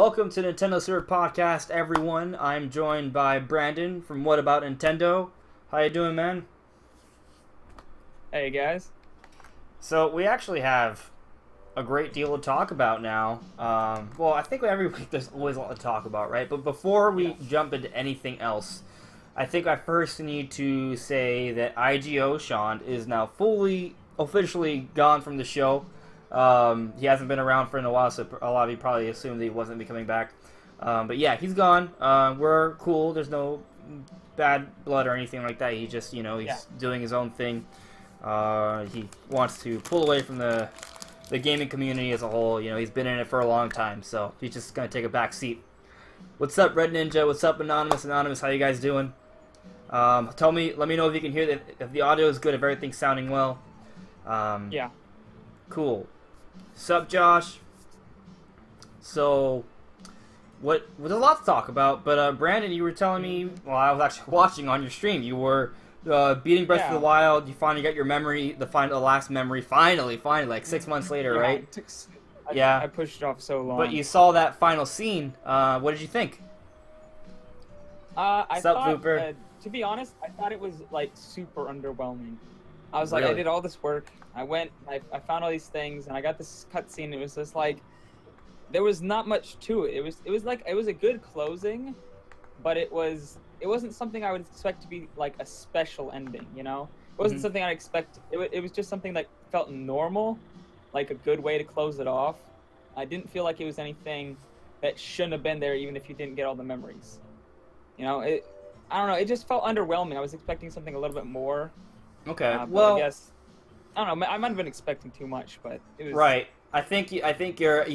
Welcome to Nintendo Sword Podcast, everyone. I'm joined by Brandon from What About Nintendo. How you doing, man? Hey guys. So we actually have a great deal to talk about now. Well, I think every week there's always a lot to talk about, right? But before we jump into anything else, I think I first need to say that IGO Sean is now officially gone from the show. He hasn't been around for a while, so a lot of you probably assumed that he wasn't be coming back. But yeah, he's gone. We're cool. There's no bad blood or anything like that. He just, he's doing his own thing. He wants to pull away from the gaming community as a whole. He's been in it for a long time, so he's just gonna take a back seat. What's up, Red Ninja? What's up, Anonymous? How you guys doing? Let me know if you can hear if the audio is good, if everything's sounding well. Yeah. Cool. Sup, Josh? So, there's a lot to talk about, but Brandon, you were telling me, well, I was actually watching on your stream, you were beating Breath of the Wild, you finally got your memory, the last memory, finally, like 6 months later, right? I pushed it off so long. But you saw that final scene, what did you think? To be honest, I thought it was, like, super underwhelming. I was like, I did all this work, I found all these things, and I got this cutscene. It was just like, there was not much to it. It was a good closing, but it wasn't something I would expect to be like a special ending. It wasn't something I'd expect. It was just something that felt normal, like a good way to close it off. I didn't feel like it was anything that shouldn't have been there, even if you didn't get all the memories. I don't know. It just felt underwhelming. I was expecting something a little bit more. Okay. Well, I guess I don't know. I might have been expecting too much, but it was right. I think you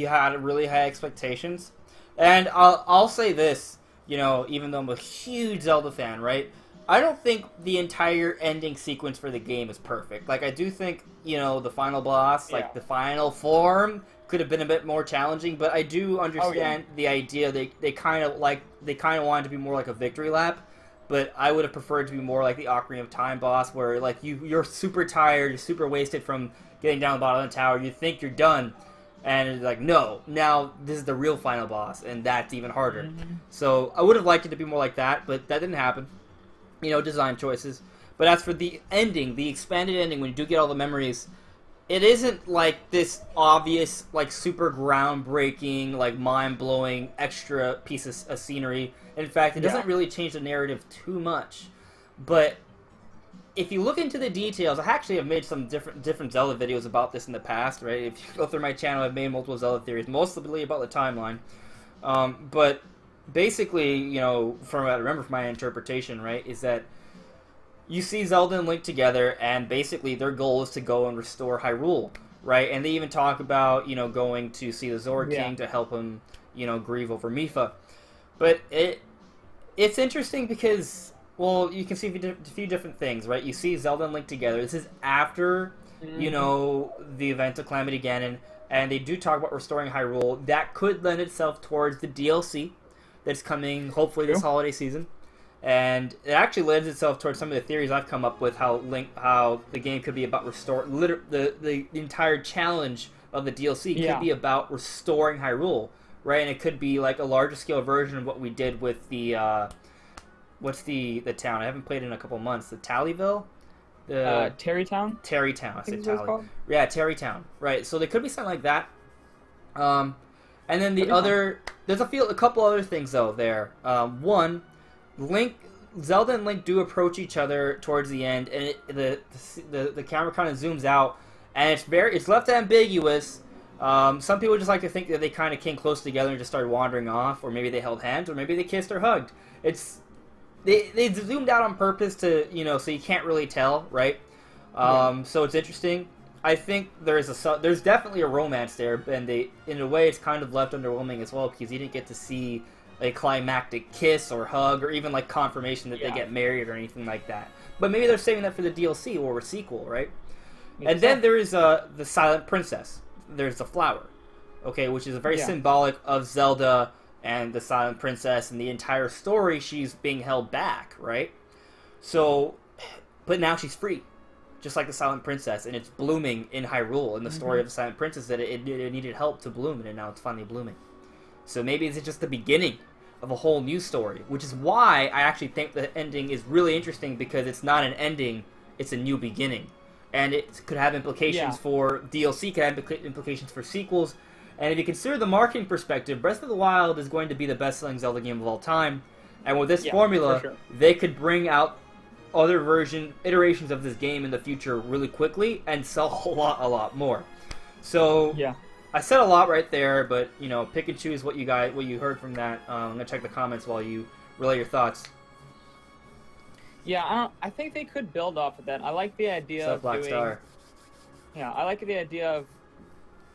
had really high expectations, and I'll say this. Even though I'm a huge Zelda fan, right? I don't think the entire ending sequence for the game is perfect. Like, I do think the final boss, like the final form, could have been a bit more challenging. But I do understand the idea. They kind of wanted to be more like a victory lap. But I would have preferred to be more like the Ocarina of Time boss, where like you're super tired, you're super wasted from getting down the bottom of the tower. You think you're done, and it's like, no, now this is the real final boss, and that's even harder. Mm-hmm. So I would have liked it to be more like that, but that didn't happen. Design choices. But as for the ending, the expanded ending, when you do get all the memories, it isn't like this obvious, like super groundbreaking, like mind-blowing extra piece of scenery. In fact, it doesn't really change the narrative too much. But if you look into the details, I actually have made some different Zelda videos about this in the past, right? If you go through my channel, I've made multiple Zelda theories, mostly about the timeline. But basically, from what I remember from my interpretation, right, is that you see Zelda and Link together, and basically their goal is to go and restore Hyrule, right? And they even talk about, going to see the Zord King to help him, grieve over Mipha. But it's interesting because, well, you can see a few different things, right? You see Zelda and Link together. This is after, the event of Calamity Ganon, and they do talk about restoring Hyrule. That could lend itself towards the DLC that's coming, hopefully, this holiday season. And it actually lends itself towards some of the theories I've come up with, how the game could be about the entire challenge of the DLC could be about restoring Hyrule. Right, and it could be like a larger scale version of what we did with the what's the town? I haven't played in a couple months. The Tallyville, Terrytown. Terrytown. I said Tally. Yeah, Terrytown. Right. So there could be something like that. And then there's a couple other things though there. One, Zelda and Link do approach each other towards the end, and the camera kind of zooms out, and it's left ambiguous. Some people just like to think that they kind of came close together and just started wandering off, or maybe they held hands, or maybe they kissed or hugged. They zoomed out on purpose to, so you can't really tell, right? So it's interesting. I think there's definitely a romance there, and in a way it's kind of left underwhelming as well, because you didn't get to see a climactic kiss or hug, or even like confirmation that they get married or anything like that. But maybe they're saving that for the DLC or a sequel, right? And then there is the Silent Princess. There's the flower, okay, which is very symbolic of Zelda and the Silent Princess and the entire story. She's being held back, right? So, but now she's free, just like the Silent Princess, and it's blooming in Hyrule. In the story of the Silent Princess, that it needed help to bloom, and now it's finally blooming. So maybe it's just the beginning of a whole new story, which is why I actually think the ending is really interesting, because it's not an ending, it's a new beginning. And it could have implications for DLC, could have implications for sequels. And if you consider the marketing perspective, Breath of the Wild is going to be the best-selling Zelda game of all time. And with this formula, they could bring out other iterations of this game in the future really quickly and sell a lot more. So I said a lot right there, but you know, pick and choose what you heard from that. I'm gonna check the comments while you relay your thoughts. Yeah, I think they could build off of that. I like the idea of Black Star. Yeah, I like the idea of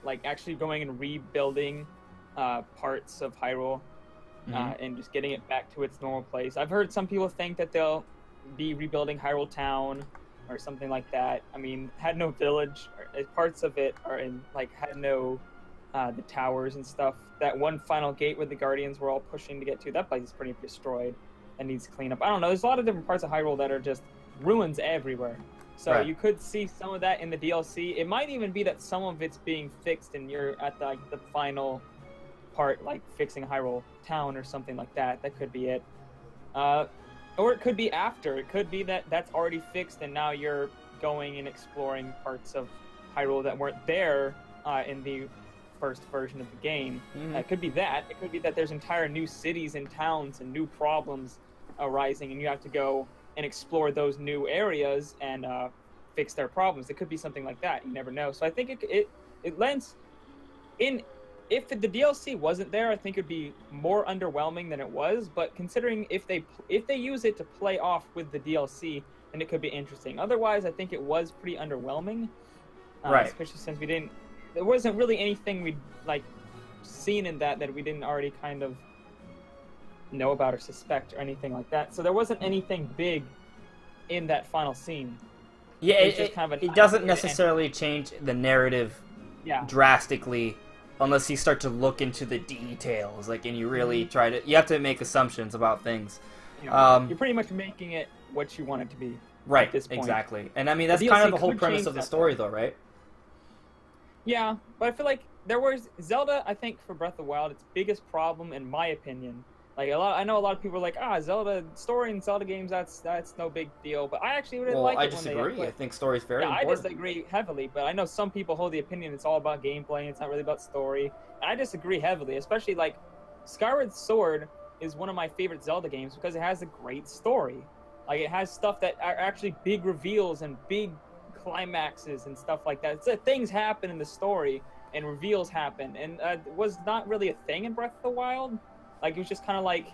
like actually going and rebuilding parts of Hyrule and just getting it back to its normal place. I've heard some people think that they'll be rebuilding Hyrule Town or something like that. I mean, had no village. Parts of it are in like had no the towers and stuff. That one final gate where the Guardians were all pushing to get to, that place is pretty destroyed and needs cleanup. I don't know. There's a lot of different parts of Hyrule that are just ruins everywhere. So you could see some of that in the DLC. It might even be that some of it's being fixed and you're at the final part, like fixing Hyrule Town or something like that. That could be it. Or it could be after. It could be that that's already fixed and now you're going and exploring parts of Hyrule that weren't there in the first version of the game. It could be that. It could be that there's entire new cities and towns and new problems arising and you have to go and explore those new areas and fix their problems. It could be something like that. You never know. So I think it lends in. If the DLC wasn't there, I think it'd be more underwhelming than it was. But considering if they use it to play off with the DLC, then it could be interesting. Otherwise, I think it was pretty underwhelming. Especially since there wasn't really anything we'd like seen in that we didn't already kind of know about or suspect or anything like that. So there wasn't anything big in that final scene. Yeah, it doesn't necessarily change the narrative drastically unless you start to look into the details, like, and you really you have to make assumptions about things. You're pretty much making it what you want it to be. Right, at this point. Exactly. And I mean, that's kind of the whole premise of the story, though, right? Yeah, but I feel like there was Zelda, I think, for Breath of the Wild, its biggest problem, in my opinion. Like I know a lot of people are like, Zelda story in Zelda games, that's no big deal. But I actually really like it. I disagree. I think story is very important. I disagree heavily, but I know some people hold the opinion it's all about gameplay and it's not really about story. And I disagree heavily, especially like Skyward Sword is one of my favorite Zelda games because it has a great story. Like it has stuff that are actually big reveals and big climaxes and stuff like that. So things happen in the story and reveals happen, and it was not really a thing in Breath of the Wild. Like, it was just kind of like,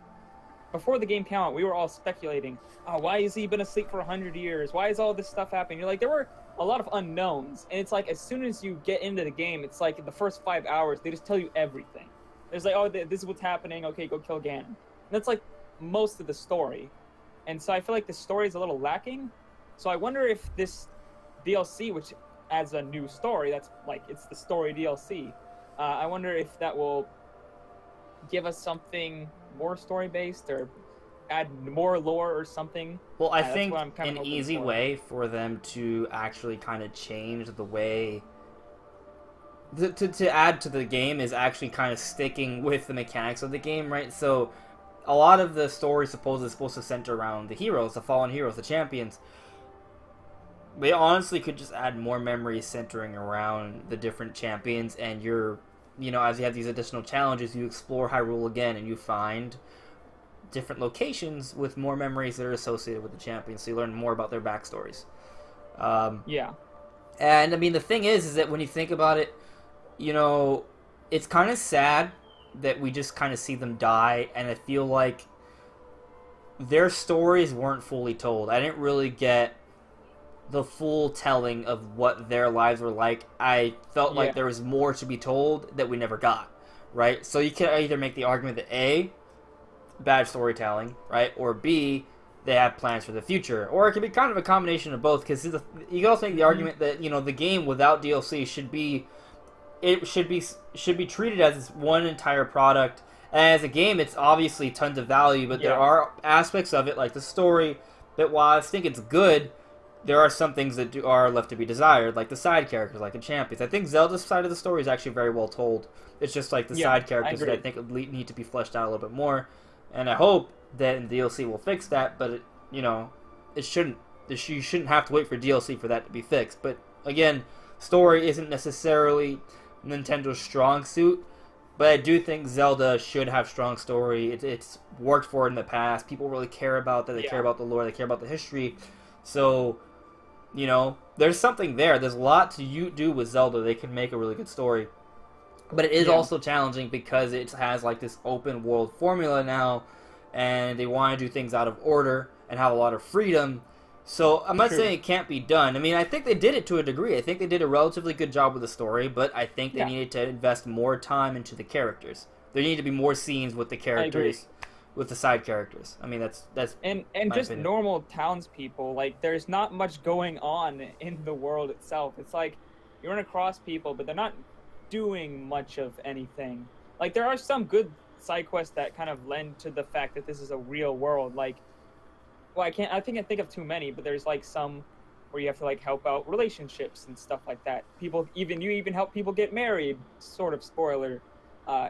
before the game came out, we were all speculating, why has he been asleep for 100 years? Why is all this stuff happening? You're like, there were a lot of unknowns, and it's like, as soon as you get into the game, it's like, in the first 5 hours, they just tell you everything. There's like, this is what's happening, okay, go kill Ganon. And that's like, most of the story. And so I feel like the story is a little lacking. So I wonder if this DLC, which adds a new story, that's like, it's the story DLC, I wonder if that will give us something more story-based or add more lore or something. Well, I think an easy way for them to actually kind of change the way to add to the game is actually kind of sticking with the mechanics of the game, right? So a lot of the story is supposed to center around the heroes, the fallen heroes, the champions. They honestly could just add more memories centering around the different champions, and as you have these additional challenges, you explore Hyrule again, and you find different locations with more memories that are associated with the champions, so you learn more about their backstories. And, I mean, the thing is that when you think about it, it's kind of sad that we just kind of see them die, and I feel like their stories weren't fully told. I didn't really get the full telling of what their lives were like. I felt like there was more to be told that we never got, right? So you can either make the argument that A, bad storytelling, right? Or B, they have plans for the future. Or it could be kind of a combination of both, because you can also make the argument that, the game without DLC should be treated as one entire product. And as a game, it's obviously tons of value, but there are aspects of it, like the story, that while I think it's good, there are some things that are left to be desired, like the side characters, like the champions. I think Zelda's side of the story is actually very well told. It's just like the side characters that I think need to be fleshed out a little bit more, and I hope that in DLC will fix that. But it shouldn't. You shouldn't have to wait for DLC for that to be fixed. But again, story isn't necessarily Nintendo's strong suit. But I do think Zelda should have strong story. It's worked for it in the past. People really care about that. They care about the lore. They care about the history. So, there's something there. There's a lot to do with Zelda. They can make a really good story. But it is also challenging because it has like this open world formula now. And they want to do things out of order and have a lot of freedom. So I'm not saying it can't be done. I mean, I think they did it to a degree. I think they did a relatively good job with the story, but I think they needed to invest more time into the characters. There need to be more scenes with the characters, with the side characters. I mean, that's and just opinion. Normal townspeople. Like, there's not much going on in the world itself. It's like you run across people, but they're not doing much of anything. Like, there are some good side quests that kind of lend to the fact that this is a real world. Like, well, I think of too many, but there's like some where you have to like help out relationships and stuff like that. You even help people get married, sort of spoiler,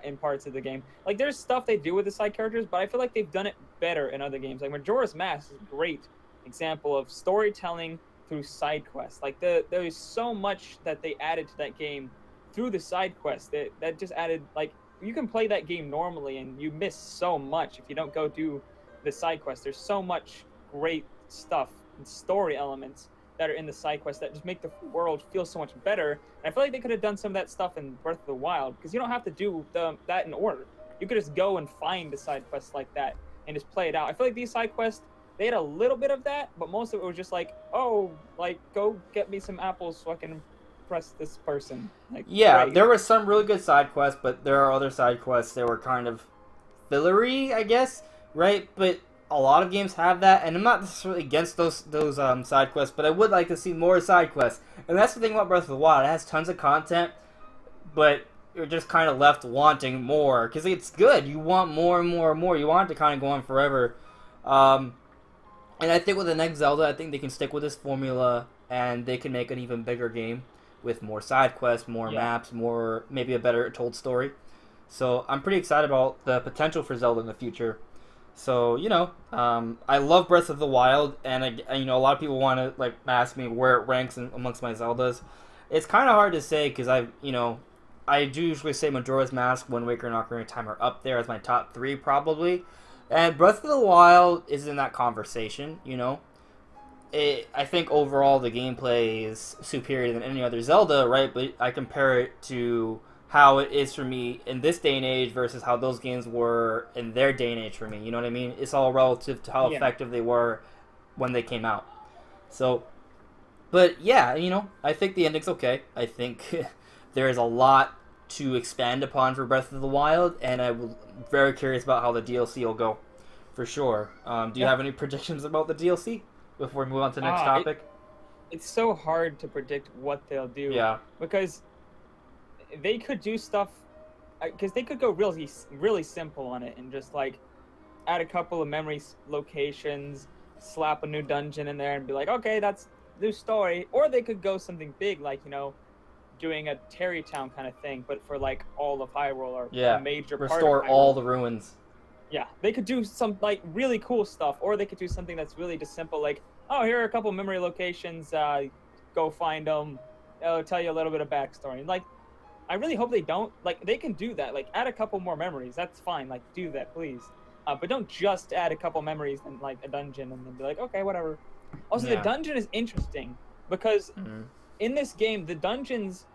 in parts of the game. Like, there's stuff they do with the side characters, but I feel like they've done it better in other games. Like Majora's Mask is a great example of storytelling through side quests. Like, there's so much that they added to that game through the side quests that just added, like, you can play that game normally and you miss so much if you don't go do the side quests. There's so much great stuff and story elements that are in the side quests that just make the world feel so much better. And I feel like they could have done some of that stuff in Breath of the Wild, because you don't have to do that in order. You could just go and find the side quests like that and just play it out. I feel like these side quests, they had a little bit of that, but most of it was just like, oh, like, go get me some apples so I can impress this person. Like, great. There were some really good side quests, but there are other side quests that were kind of fillery, I guess, right? But a lot of games have that, and I'm not necessarily against those side quests, but I would like to see more side quests. And that's the thing about Breath of the Wild. It has tons of content, but you're just kind of left wanting more, because it's good. You want more and more and more. You want it to kind of go on forever. And I think with the next Zelda, I think they can stick with this formula, and they can make an even bigger game with more side quests, more maps, maybe a better told story. So I'm pretty excited about the potential for Zelda in the future. So, I love Breath of the Wild, and a lot of people want to like ask me where it ranks amongst my Zeldas. It's kind of hard to say, because I do usually say Majora's Mask, Wind Waker, and Ocarina of Time are up there as my top 3 probably, and Breath of the Wild is in that conversation. I think overall the gameplay is superior than any other Zelda, right? But I compare it to how it is for me in this day and age versus how those games were in their day and age for me. You know what I mean? It's all relative to how effective they were when they came out. So, but yeah, I think the ending's okay. I think there is a lot to expand upon for Breath of the Wild, and I'm very curious about how the DLC will go, for sure. Do you have any predictions about the DLC before we move on to the next topic? It's so hard to predict what they'll do. Yeah. Because they could do stuff, because they could go really, really simple on it and just like add a couple of memory locations, slap a new dungeon in there, and be like, okay, that's new story. Or they could go something big, like doing a Terry Town kind of thing, but for like all of Hyrule or a major part of Hyrule. Restore all the ruins. Yeah, they could do some like really cool stuff, or they could do something that's really just simple, like, oh, here are a couple memory locations. Go find them. It'll tell you a little bit of backstory. And like, I really hope they don't. Like, they can do that. Like, add a couple more memories. That's fine. Like, do that, please. But don't just add a couple memories and, like, a dungeon and then be like, okay, whatever. Also, the dungeon is interesting because in this game, the dungeons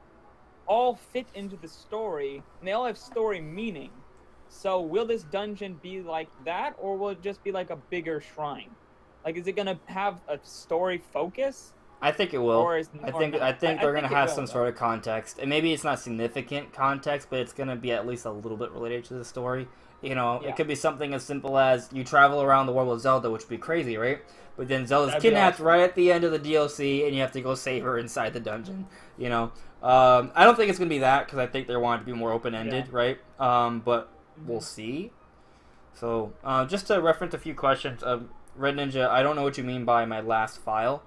all fit into the story, and they all have story meaning. So will this dungeon be like that, or will it just be like a bigger shrine? Like, is it going to have a story focus? I think it will. I think they're going to have some sort of context. And maybe it's not significant context, but it's going to be at least a little bit related to the story. It could be something as simple as you travel around the world with Zelda, which would be crazy, right? But then Zelda's kidnapped right at the end of the DLC, and you have to go save her inside the dungeon. I don't think it's going to be that, because I think they want it to be more open-ended, right? But we'll see. So, just to reference a few questions, Red Ninja, I don't know what you mean by my last file.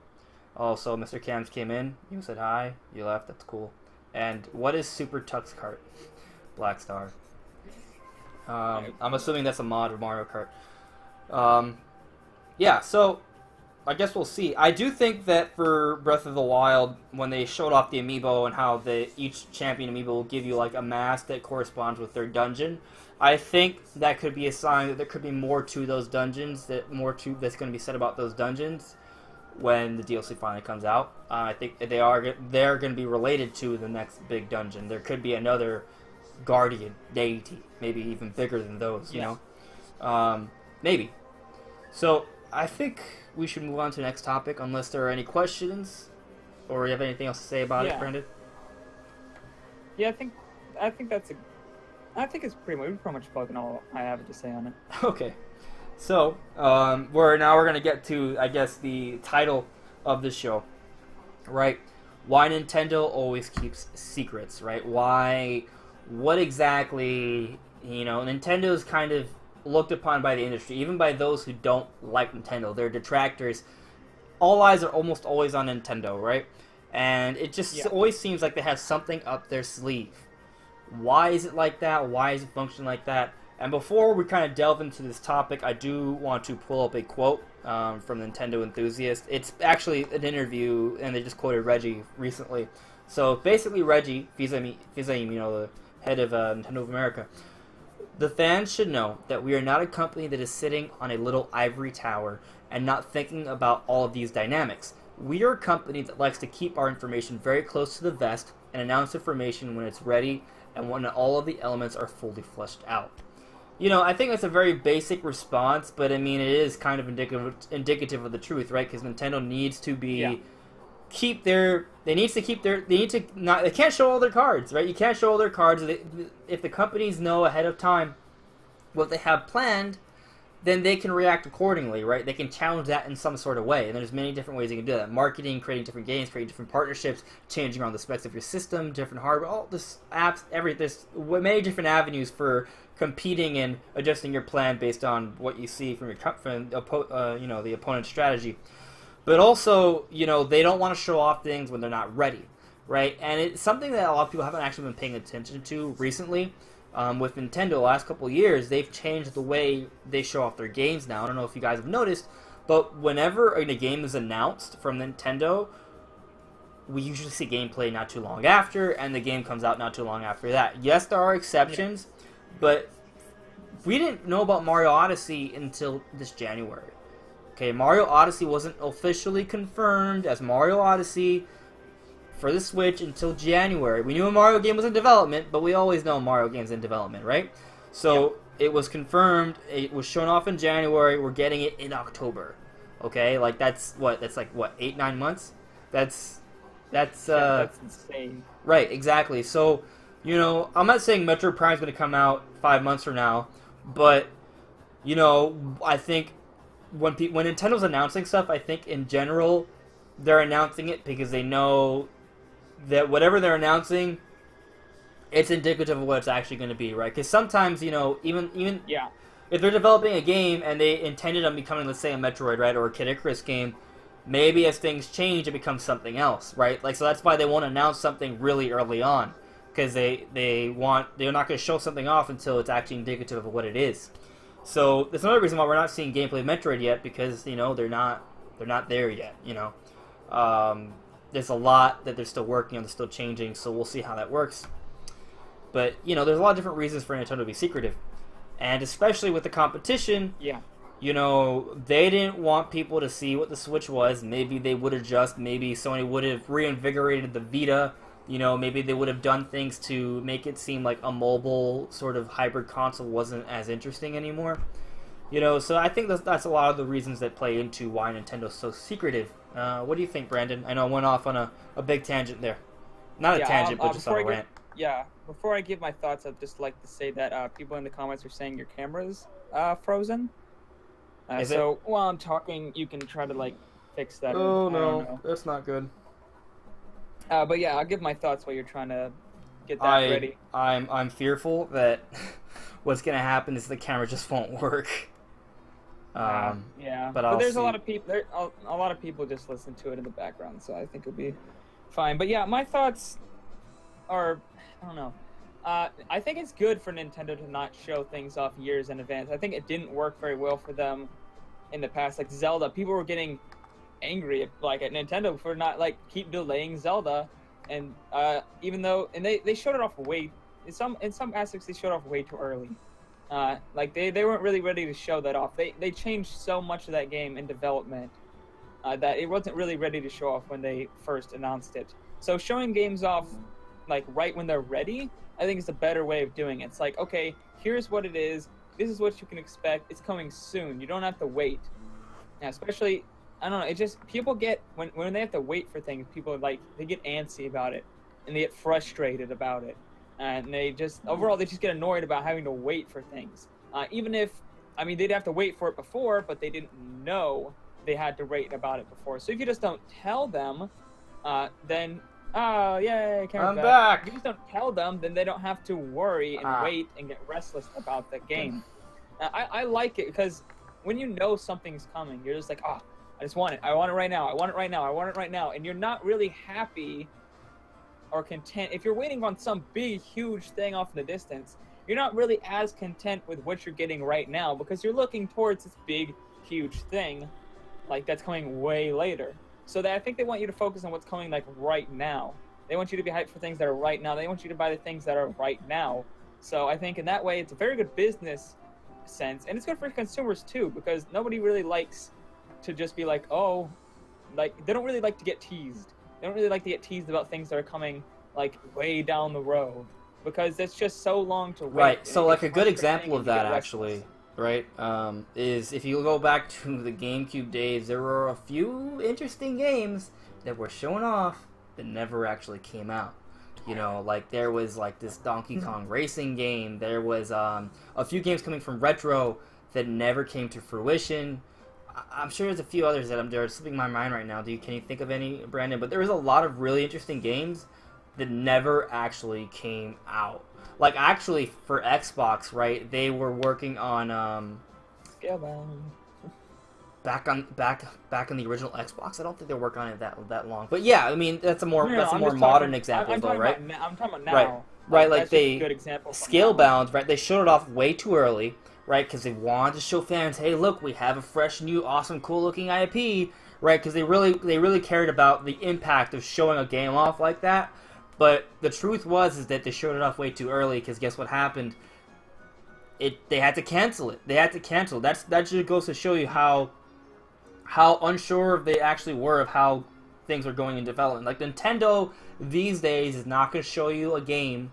Also, Mr. Cams came in. You said hi. You left. That's cool. And what is Super Tux Kart? Black Star. I'm assuming that's a mod of Mario Kart. Yeah, so I guess we'll see. I do think that for Breath of the Wild, when they showed off the amiibo and how each champion amiibo will give you like a mask that corresponds with their dungeon, I think that could be a sign that there could be more to those dungeons, that's going to be said about those dungeons when the DLC finally comes out. I think they're going to be related to the next big dungeon. There could be another guardian deity, maybe even bigger than those. You know, maybe. So I think we should move on to the next topic, unless there are any questions, or you have anything else to say about it, Brandon? Yeah, I think it's pretty much spoken all I have to say on it. Okay. So, we're going to get to, I guess, the title of the show, right? Why Nintendo always keeps secrets, right? What exactly, Nintendo is kind of looked upon by the industry, even by those who don't like Nintendo. They're detractors. All eyes are almost always on Nintendo, right? And it just always seems like they have something up their sleeve. Why is it like that? Why is it function like that? And before we kind of delve into this topic, I do want to pull up a quote from Nintendo Enthusiast. It's actually an interview, and they just quoted Reggie recently. So basically, Reggie Fils-Aime, the head of Nintendo of America, the fans should know that we are not a company that is sitting on a little ivory tower and not thinking about all of these dynamics. We are a company that likes to keep our information very close to the vest and announce information when it's ready and when all of the elements are fully fleshed out. I think that's a very basic response, but I mean, it is kind of indicative of the truth, right? Because Nintendo needs to they can't show all their cards, right? You can't show all their cards. If the companies know ahead of time what they have planned, then they can react accordingly, right? They can challenge that in some sort of way, and there's many different ways you can do that. Marketing, creating different games, creating different partnerships, changing around the specs of your system, different hardware, all this apps, there's many different avenues for competing and adjusting your plan based on what you see from the opponent's strategy. But also, they don't want to show off things when they're not ready, right? And it's something that a lot of people haven't actually been paying attention to recently. With Nintendo, the last couple of years, they've changed the way they show off their games now. I don't know if you guys have noticed, but whenever a game is announced from Nintendo, we usually see gameplay not too long after, and the game comes out not too long after that. Yes, there are exceptions, but we didn't know about Mario Odyssey until this January. Okay, Mario Odyssey wasn't officially confirmed as Mario Odyssey for the Switch until January. We knew a Mario game was in development, but we always know Mario game's in development, right? So it was confirmed. It was shown off in January. We're getting it in October. Okay, like that's 8-9 months. That's insane. Right, exactly. So, I'm not saying Metroid Prime's going to come out 5 months from now, but I think when Nintendo's announcing stuff, I think in general they're announcing it because they know that whatever they're announcing, it's indicative of what it's actually going to be, right? Because sometimes, even if they're developing a game and they intended on becoming, let's say, a Metroid, right, or a Kid Icarus game, maybe as things change, it becomes something else, right? Like, so that's why they won't announce something really early on, because they're not going to show something off until it's actually indicative of what it is. So that's another reason why we're not seeing gameplay of Metroid yet, because they're not there yet. There's a lot that they're still working on, they're still changing, so we'll see how that works. But there's a lot of different reasons for Nintendo to be secretive, and especially with the competition. Yeah. They didn't want people to see what the Switch was. Maybe they would adjust. Maybe Sony would have reinvigorated the Vita. Maybe they would have done things to make it seem like a mobile sort of hybrid console wasn't as interesting anymore. So I think that's a lot of the reasons that play into why Nintendo's so secretive. What do you think, Brandon? I know I went off on a big tangent there. Not a tangent, but just on a rant. Before I give my thoughts, I'd just like to say that people in the comments are saying your camera's frozen. While I'm talking, you can try to fix that. Oh no, that's not good. But yeah, I'll give my thoughts while you're trying to get that ready. I'm fearful that what's gonna happen is the camera just won't work. Yeah, But but I'll there's a see. lot of people. A lot of people just listen to it in the background, so I think it'll be fine. But yeah, my thoughts are, I don't know. I think it's good for Nintendo to not show things off years in advance. I think it didn't work very well for them in the past. Like Zelda, people were getting angry at Nintendo for not keep delaying Zelda, and even though they showed it off way in some aspects they showed off way too early. They weren't really ready to show that off. They changed so much of that game in development that it wasn't really ready to show off when they first announced it. So showing games off right when they're ready, I think is a better way of doing it. It's like, okay, here's what it is. This is what you can expect. It's coming soon. You don't have to wait. Yeah, especially, I don't know. It just people get when they have to wait for things. People they get antsy about it, and they get frustrated about it, and they just get annoyed about having to wait for things. Even if, I mean, they'd have to wait for it before, but they didn't know they had to wait about it before. So if you just don't tell them, then oh yay, I'm back. If you just don't tell them, then they don't have to worry and wait and get restless about the game. I like it because when you know something's coming, you're just like, oh, I just want it. I want it right now. I want it right now. I want it right now. And you're not really happy or content. If you're waiting on some big, huge thing off in the distance, you're not really as content with what you're getting right now because you're looking towards this big, huge thing that's coming way later. So I think they want you to focus on what's coming right now. They want you to be hyped for things that are right now. They want you to buy the things that are right now. So I think in that way, it's a very good business sense, and it's good for consumers too, because nobody really likes to just be like, oh, they don't really like to get teased. They don't really like to get teased about things that are coming way down the road, because it's just so long to wait. Right. So a good example of that actually, right, is if you go back to the GameCube days, there were a few interesting games that were shown off that never actually came out. You know, there was this Donkey Kong racing game. There was a few games coming from Retro that never came to fruition. I'm sure there's a few others that they're slipping my mind right now. Can you think of any, Brandon? But there was a lot of really interesting games that never actually came out. Actually, for Xbox, right? They were working on Scalebound. Back on the original Xbox. I don't think they worked on it that long. But yeah, I mean that's a more modern example though, right? I'm talking about now. Right. That's a good example. Scalebound, right? They showed it off way too early, right? Because they wanted to show fans, hey, look, we have a fresh, new, awesome, cool-looking IP, right? Because they really cared about the impact of showing a game off like that. But the truth is that they showed it off way too early. Because guess what happened? They had to cancel it. That just goes to show you how unsure they actually were of how things are going in development. Nintendo these days is not going to show you a game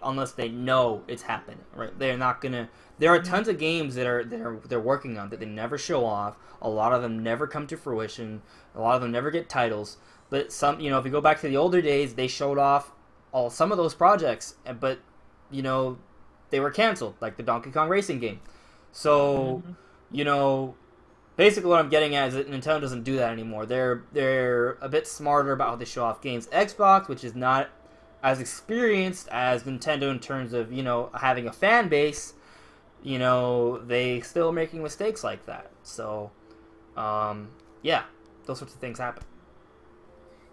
unless they know it's happening, right? They're not going to. There are tons of games that they're working on that they never show off. A lot of them never come to fruition. A lot of them never get titles. But some, if you go back to the older days, they showed off some of those projects, but they were canceled, like the Donkey Kong racing game. So, basically what I'm getting at is that Nintendo doesn't do that anymore. They're a bit smarter about how they show off games. Xbox, which is not as experienced as Nintendo in terms of, having a fan base, they still making mistakes like that. So, yeah, those sorts of things happen.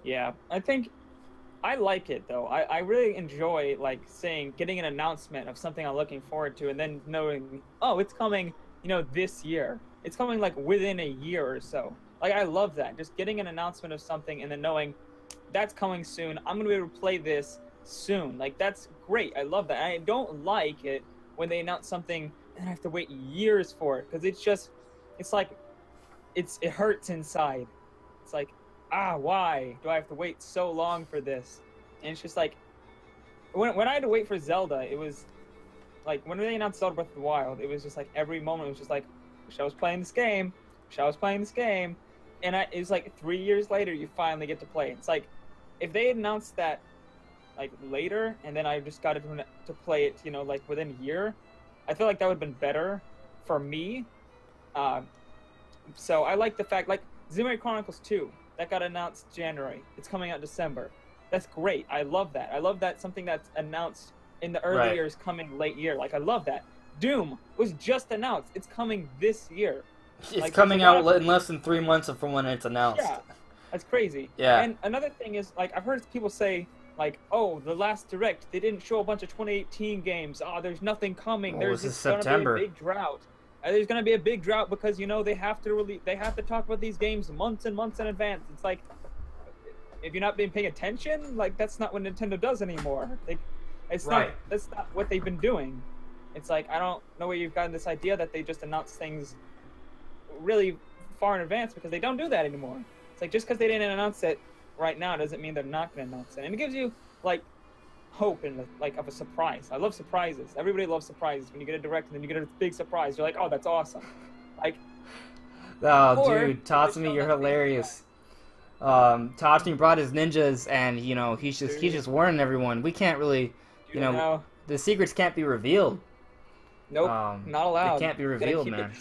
Yeah, I think I like it though. I really enjoy getting an announcement of something I'm looking forward to, and then knowing, oh, it's coming, this year. It's coming within a year or so. I love that. Just getting an announcement of something and then knowing that's coming soon. I'm gonna be able to play this soon. That's great. I love that. I don't like it when they announce something and I have to wait years for it, because it hurts inside. It's why do I have to wait so long for this? And it's just when I had to wait for Zelda, it was when they announced Zelda Breath of the Wild, it was just every moment was just wish I was playing this game, wish I was playing this game. And it was 3 years later you finally get to play it. It's if they had announced that later and then I just got to play it within a year, I feel that would have been better for me. So I like the fact Xenoblade Chronicles 2 that got announced January, it's coming out December. That's great. I love that. I love that something that's announced in the early years coming late year. I love that. Doom was just announced. It's coming this year. It's Like, coming there's a out lot of- in less than 3 months from when it's announced. Yeah, that's crazy. Yeah. And another thing is, like, I've heard people say, like, oh, the last Direct, they didn't show a bunch of 2018 games. Oh, there's nothing coming. Oh, There's this is going to be September. a big drought. There's going to be a big drought because, you know, they have to talk about these games months and months in advance. It's like, if you're not being paying attention, like, that's not what Nintendo does anymore. That's not what they've been doing. It's like, I don't know where you've gotten this idea that they just announce things really far in advance, because they don't do that anymore. It's like, just because they didn't announce it right now doesn't mean they're not going to announce it. And it gives you, like, hope and, like, of a surprise. I love surprises. Everybody loves surprises. When you get a Direct and then you get a big surprise, you're like, oh, that's awesome. Like, oh, dude, Tatsumi, you're hilarious. Tatsumi brought his ninjas, and, you know, he's just warning everyone. We can't really, you know, the secrets can't be revealed. Nope, not allowed. They can't be revealed, man.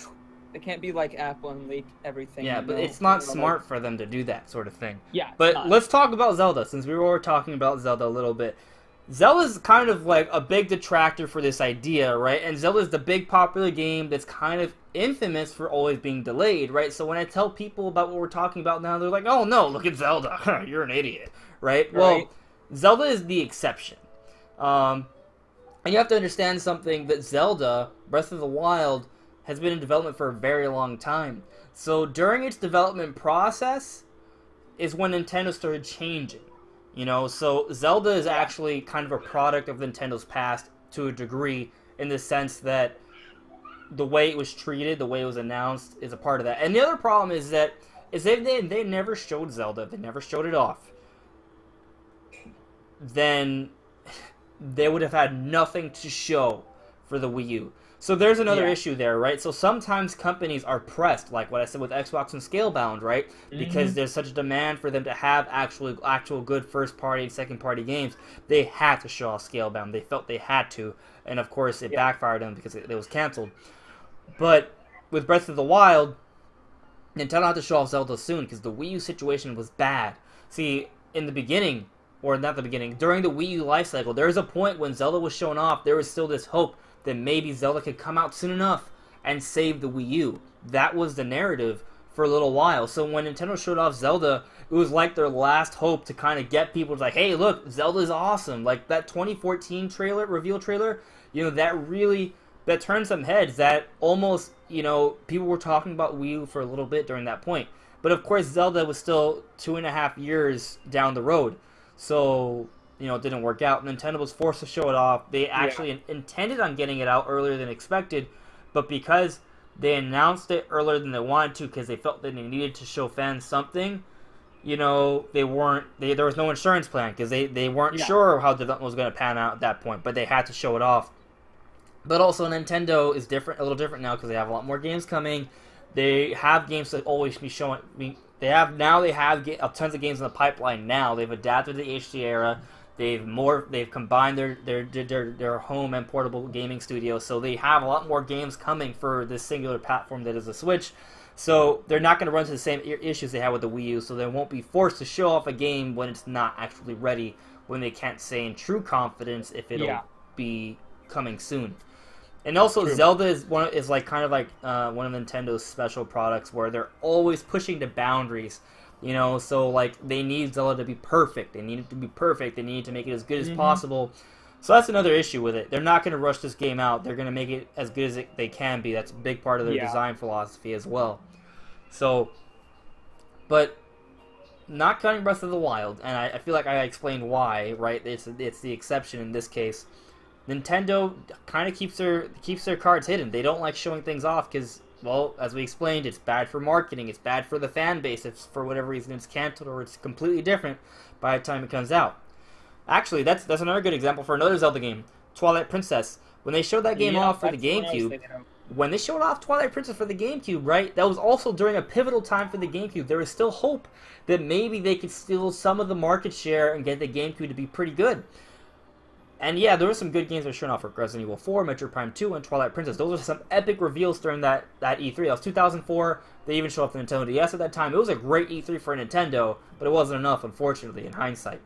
They can't be like Apple and leak everything. Yeah, but it's not smart for them to do that sort of thing. Yeah, but let's talk about Zelda, since we were talking about Zelda a little bit. Zelda's kind of like a big detractor for this idea, right? And Zelda's the big popular game that's kind of infamous for always being delayed, right? So when I tell people about what we're talking about now, they're like, oh no, look at Zelda. You're an idiot, right? Well, Zelda is the exception. And you have to understand something, that Zelda, Breath of the Wild, has been in development for a very long time. So during its development process is when Nintendo started changing. You know, so Zelda is actually kind of a product of Nintendo's past to a degree, in the sense that the way it was treated, the way it was announced, is a part of that. And the other problem is that they never showed Zelda, they never showed it off, then they would have had nothing to show for the Wii U. So there's another issue there, right? So sometimes companies are pressed, like what I said with Xbox and Scalebound, right? Because there's such a demand for them to have actual good first-party and second-party games. They had to show off Scalebound. They felt they had to. And, of course, it backfired them because it was canceled. But with Breath of the Wild, Nintendo had to show off Zelda soon because the Wii U situation was bad. See, in the beginning, or not the beginning, during the Wii U lifecycle, there was a point when Zelda was shown off, there was still this hope that maybe Zelda could come out soon enough and save the Wii U. That was the narrative for a little while. So when Nintendo showed off Zelda, it was like their last hope to kind of get people to like, hey, look, Zelda's awesome. Like that 2014 reveal trailer, you know, that turned some heads. That almost, you know, people were talking about Wii U for a little bit during that point. But of course, Zelda was still 2.5 years down the road. So, you know, it didn't work out. Nintendo was forced to show it off. They actually intended on getting it out earlier than expected, but because they announced it earlier than they wanted to, because they felt that they needed to show fans something, you know, there was no insurance plan, because they weren't sure how development was going to pan out at that point, but they had to show it off. But also, Nintendo is a little different now, because they have a lot more games coming. They have games that always be showing. They have tons of games in the pipeline now. They've adapted to the HD era. They've combined their home and portable gaming studios, so they have a lot more games coming for this singular platform that is the Switch. So they're not going to run into the same issues they had with the Wii U, so they won't be forced to show off a game when it's not actually ready, when they can't say in true confidence if it'll be coming soon. And also, Zelda is one of Nintendo's special products where they're always pushing the boundaries. You know, so, like, they need Zelda to be perfect. They need it to be perfect. They need to make it as good as possible. So that's another issue with it. They're not going to rush this game out. They're going to make it as good as they can be. That's a big part of their design philosophy as well. So, but not counting Breath of the Wild, and I feel like I explained why, right? It's the exception in this case. Nintendo kind of keeps their cards hidden. They don't like showing things off because, well, as we explained, it's bad for marketing. It's bad for the fan base. If for whatever reason it's canceled or it's completely different by the time it comes out. Actually, that's another good example for another Zelda game, Twilight Princess. When they showed that game off for the GameCube, when they showed off Twilight Princess for the GameCube, right, that was also during a pivotal time for the GameCube. There was still hope that maybe they could steal some of the market share and get the GameCube to be pretty good. And yeah, there were some good games that were shown off for Resident Evil 4, Metroid Prime 2, and Twilight Princess. Those were some epic reveals during that E3. That was 2004. They even showed off the Nintendo DS at that time. It was a great E3 for Nintendo, but it wasn't enough, unfortunately, in hindsight.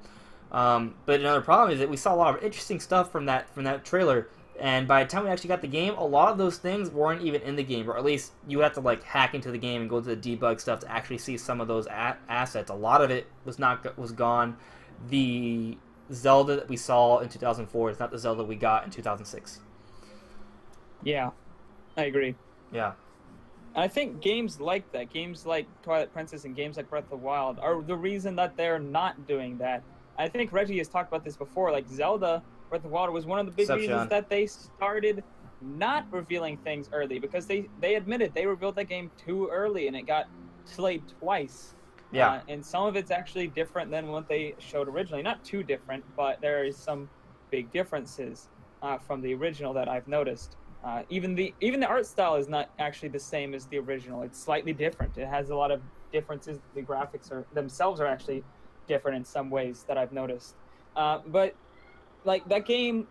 But another problem is that we saw a lot of interesting stuff from that trailer. And by the time we actually got the game, a lot of those things weren't even in the game, or at least you have to like hack into the game and go to the debug stuff to actually see some of those assets. A lot of it was gone. The Zelda that we saw in 2004 is not the Zelda we got in 2006. Yeah, I agree. Yeah. And I think games like that, games like Twilight Princess and games like Breath of the Wild, are the reason that they're not doing that. I think Reggie has talked about this before. Like Zelda Breath of the Wild was one of the big reasons that they started not revealing things early, because they admitted they revealed that game too early and it got delayed twice. Yeah. And some of it's actually different than what they showed originally. Not too different, but there is some big differences from the original that I've noticed. Even the art style is not actually the same as the original. It's slightly different. It has a lot of differences. The graphics themselves are actually different in some ways that I've noticed. But like that game,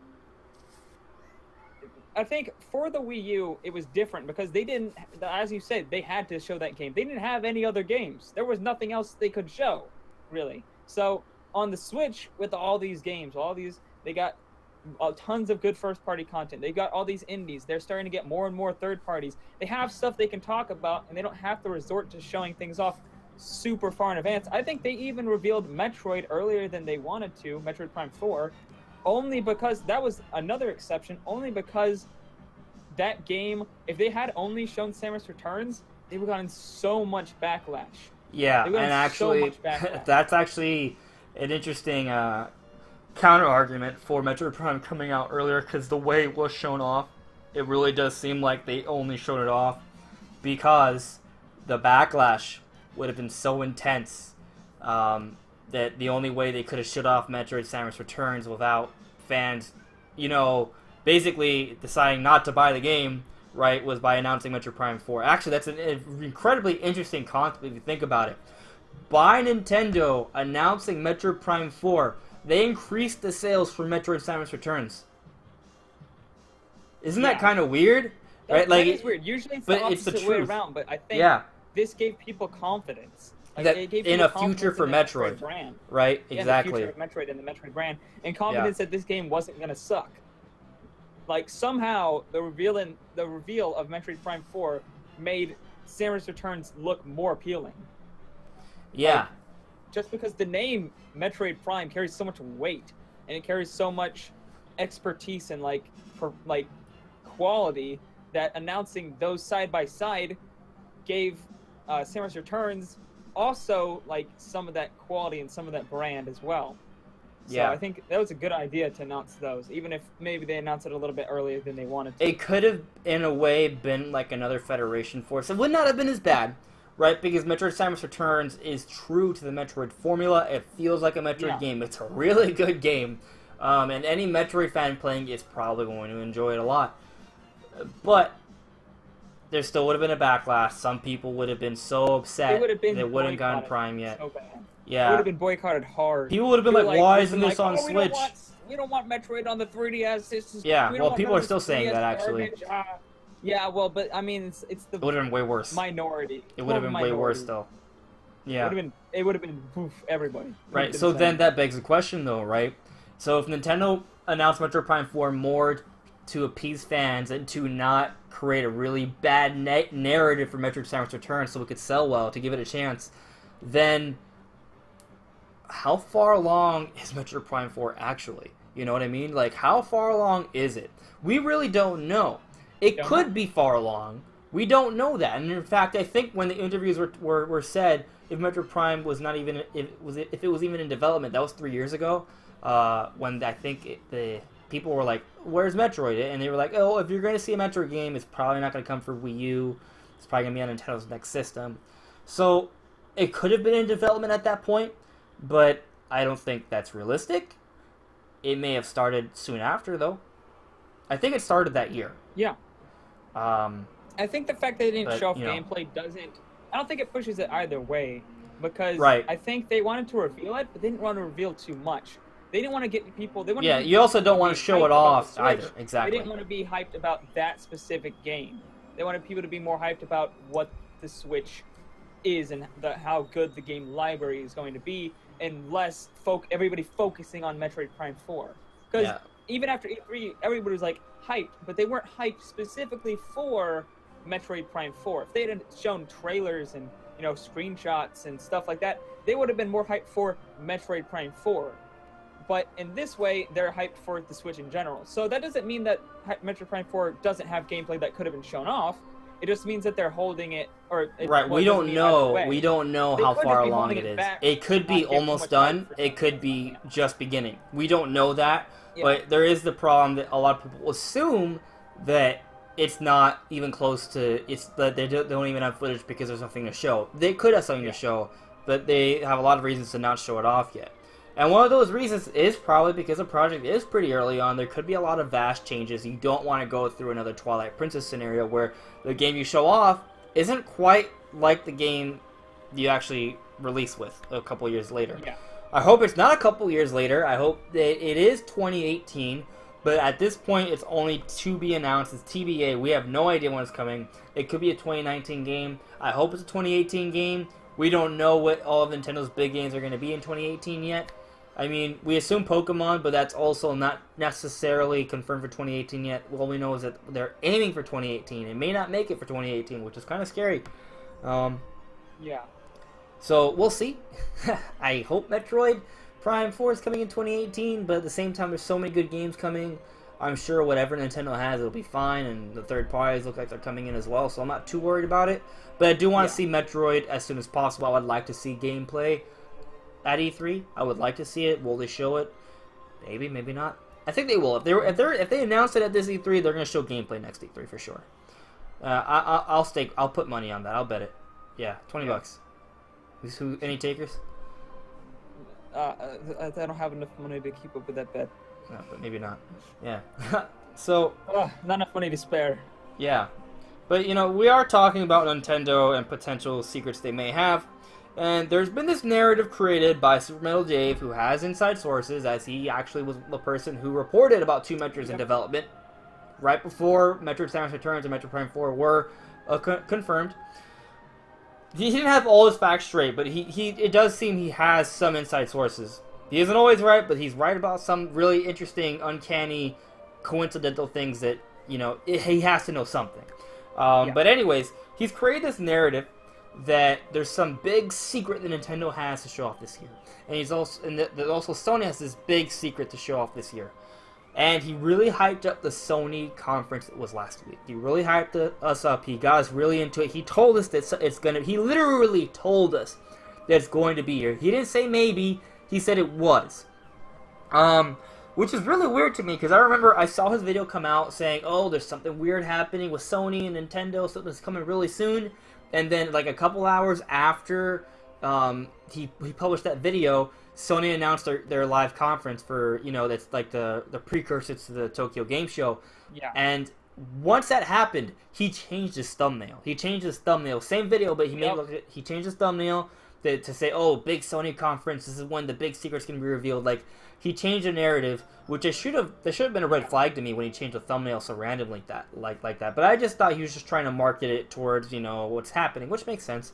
I think for the Wii U, it was different because they didn't, as you said, they had to show that game. They didn't have any other games. There was nothing else they could show, really. So on the Switch, with all these games, they got tons of good first-party content. They got all these indies. They're starting to get more and more third parties. They have stuff they can talk about, and they don't have to resort to showing things off super far in advance. I think they even revealed Metroid earlier than they wanted to, Metroid Prime 4, only because that was another exception, only because that game, if they had only shown Samus Returns, they would have gotten so much backlash. Yeah, and actually, that's actually an interesting counter-argument for Metroid Prime coming out earlier, because the way it was shown off, it really does seem like they only showed it off because the backlash would have been so intense that the only way they could have shut off Metroid Samus Returns without fans, basically deciding not to buy the game, right, was by announcing Metroid Prime 4. Actually, that's an incredibly interesting concept if you think about it. By Nintendo announcing Metroid Prime 4, they increased the sales for Metroid Samus Returns. Isn't that kind of weird? Right? That is weird. Usually it's the opposite way around, but I think this gave people confidence. Like, that in a future for Metroid brand. Right? Exactly. The future of Metroid and the Metroid brand. And confidence that this game wasn't going to suck. Like, somehow, the reveal of Metroid Prime 4 made Samus Returns look more appealing. Yeah. Like, just because the name Metroid Prime carries so much weight, and it carries so much expertise and, quality, that announcing those side by side gave Samus Returns also some of that quality and some of that brand as well. So I think that was a good idea to announce those, even if maybe they announced it a little bit earlier than they wanted to. It could have, in a way, been like another Federation Force. It would not have been as bad, right? Because Metroid Samus Returns is true to the Metroid formula. It feels like a Metroid game. It's a really good game. And any Metroid fan playing is probably going to enjoy it a lot. But there still would have been a backlash. Some people would have been so upset they wouldn't gotten Prime yet. So bad. Yeah. It would have been boycotted hard. People would have been like, why isn't this on Switch? We don't want Metroid on the 3DS. Well, people are still saying that, actually. Yeah, well, but, I mean, it's the... It would have been way worse. Minority. It would have been way worse, though. Yeah. It would have been everybody. Right, so then that begs the question, though, right? So if Nintendo announced Metroid Prime 4 more to appease fans and to not create a really bad narrative for Metroid Samus Returns so it could sell well, to give it a chance, then how far along is Metroid Prime 4 actually? You know what I mean? Like, how far along is it? We really don't know. It could be far along. We don't know that. And in fact, I think when the interviews were said, if Metroid Prime was not even, if it was even in development, that was 3 years ago, when I think the people were like, where's Metroid? And they were like, oh, if you're going to see a Metroid game, it's probably not going to come for Wii U. It's probably going to be on Nintendo's next system. So it could have been in development at that point, but I don't think that's realistic. It may have started soon after, though. I think it started that year. Yeah. I think the fact that they didn't show off gameplay doesn't... I don't think it pushes it either way, because I think they wanted to reveal it, but they didn't want to reveal too much. They didn't want to get people... You also don't want to show it off either. Exactly. They didn't want to be hyped about that specific game. They wanted people to be more hyped about what the Switch is and how good the game library is going to be, and less everybody focusing on Metroid Prime 4. Because even after E3, everybody was like, hyped, but they weren't hyped specifically for Metroid Prime 4. If they had shown trailers and, you know, screenshots and stuff like that, they would have been more hyped for Metroid Prime 4. But in this way, they're hyped for the Switch in general. So that doesn't mean that Metroid Prime 4 doesn't have gameplay that could have been shown off. It just means that they're holding it, or right. We don't know. We don't know how far along it is. It could be almost done. It could be just beginning. We don't know that. Yeah. But there is the problem that a lot of people assume that it's not even close to. It's that they don't even have footage because there's nothing to show. They could have something to show, but they have a lot of reasons to not show it off yet. And one of those reasons is probably because the project is pretty early on. There could be a lot of vast changes. You don't want to go through another Twilight Princess scenario where the game you show off isn't quite like the game you actually release with a couple years later. Yeah. I hope it's not a couple years later. I hope that it is 2018. But at this point, it's only to be announced. It's TBA. We have no idea when it's coming. It could be a 2019 game. I hope it's a 2018 game. We don't know what all of Nintendo's big games are going to be in 2018 yet. I mean, we assume Pokemon, but that's also not necessarily confirmed for 2018 yet. All we know is that they're aiming for 2018. It may not make it for 2018, which is kind of scary. Yeah. So, we'll see. I hope Metroid Prime 4 is coming in 2018, but at the same time, there's so many good games coming. I'm sure whatever Nintendo has, it'll be fine, and the third parties look like they're coming in as well, so I'm not too worried about it. But I do want to see Metroid as soon as possible. I would like to see gameplay at E3. I would like to see it. Will they show it? Maybe, maybe not. I think they will. If they announce it at this E3, they're going to show gameplay next E3 for sure. I'll stake. I'll put money on that. I'll bet it. Yeah, $20. Any takers? I don't have enough money to keep up with that bet. No, but maybe not. Yeah. So. Not enough money to spare. Yeah, but you know, we are talking about Nintendo and potential secrets they may have. And there's been this narrative created by Super Metal Dave, who has inside sources, as he actually was the person who reported about 2 Metroids in development right before Metroid Samus Returns and Metroid Prime 4 were confirmed. He didn't have all his facts straight, but it does seem he has some inside sources. He isn't always right, but he's right about some really interesting, uncanny, coincidental things that, you know, he has to know something. But anyways, he's created this narrative that there's some big secret that Nintendo has to show off this year, and that also Sony has this big secret to show off this year. And he really hyped up the Sony conference that was last week. He really hyped us up. He got us really into it. He told us that it's gonna. He literally told us that it's going to be here. He didn't say maybe. He said it was. Which is really weird to me, because I remember I saw his video come out saying, "Oh, there's something weird happening with Sony and Nintendo. Something's coming really soon." And then, like a couple hours after he published that video, Sony announced their live conference for, you know, that's like the precursor to the Tokyo Game Show. Yeah. And once that happened, he changed his thumbnail. Same video, but he changed his thumbnail to say, "Oh, big Sony conference. This is when the big secret's gonna be revealed." Like, he changed the narrative, which there should have been a red flag to me when he changed the thumbnail so randomly like that. But I just thought he was just trying to market it towards, you know, what's happening, which makes sense.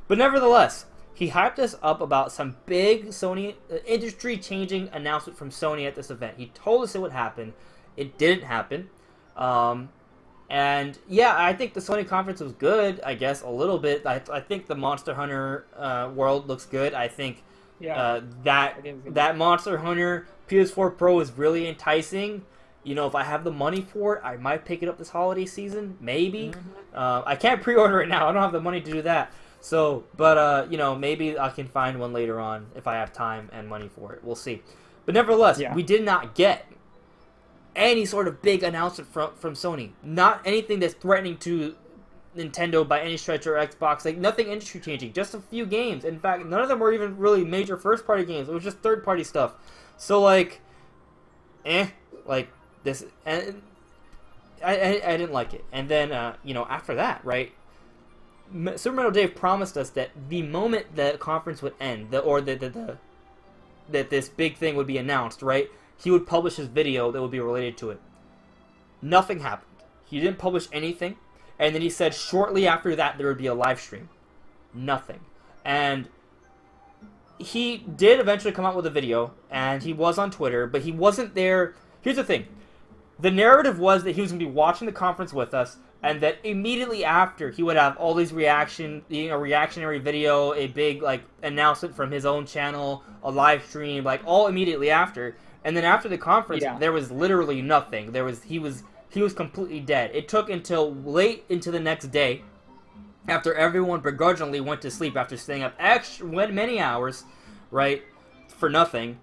But nevertheless, he hyped us up about some big Sony industry-changing announcement from Sony at this event. He told us it would happen. It didn't happen. And yeah, I think the Sony conference was good, I guess, a little bit. I think the Monster Hunter world looks good. I think that Monster Hunter PS4 Pro is really enticing. You know, if I have the money for it, I might pick it up this holiday season, maybe. I can't pre-order it now. I don't have the money to do that. So, but, you know, maybe I can find one later on if I have time and money for it. We'll see. But nevertheless, we did not get any sort of big announcement from Sony. Not anything that's threatening to Nintendo by any stretch, or Xbox. Like, nothing industry changing. Just a few games. In fact, none of them were even really major first party games. It was just third party stuff. So, like, like this, and I didn't like it. And then, you know, after that, right, Super Metal Dave promised us that the moment the conference would end, that this big thing would be announced, right, he would publish his video that would be related to it. Nothing happened. He didn't publish anything. And then he said shortly after that there would be a live stream. Nothing. And he did eventually come out with a video, and he was on Twitter, but he wasn't there. Here's the thing. The narrative was that he was going to be watching the conference with us, and that immediately after he would have all these reactionary video, a big like announcement from his own channel, a live stream, like all immediately after. And then after the conference, there was literally nothing. He was completely dead. It took until late into the next day, after everyone begrudgingly went to sleep after staying up many hours, right, for nothing.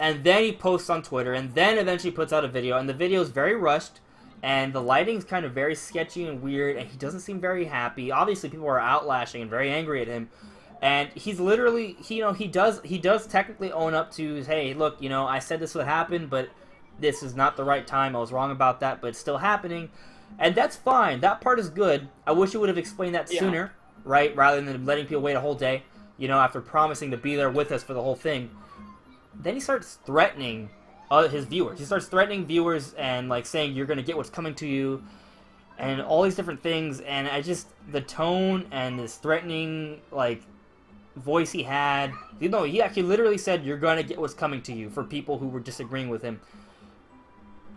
And then he posts on Twitter, and then eventually puts out a video, and the video is very rushed, and the lighting's kind of very sketchy and weird, and he doesn't seem very happy. Obviously, people are outlashing and very angry at him, and he's literally, he does technically own up to, hey, look, I said this would happen, but this is not the right time. I was wrong about that, but it's still happening, and that's fine. That part is good. I wish he would have explained that sooner, right, rather than letting people wait a whole day, after promising to be there with us for the whole thing. Then he starts threatening his viewers. He starts threatening viewers and like saying you're gonna get what's coming to you, and all these different things. And the tone and this threatening like voice he had. He actually literally said you're gonna get what's coming to you for people who were disagreeing with him.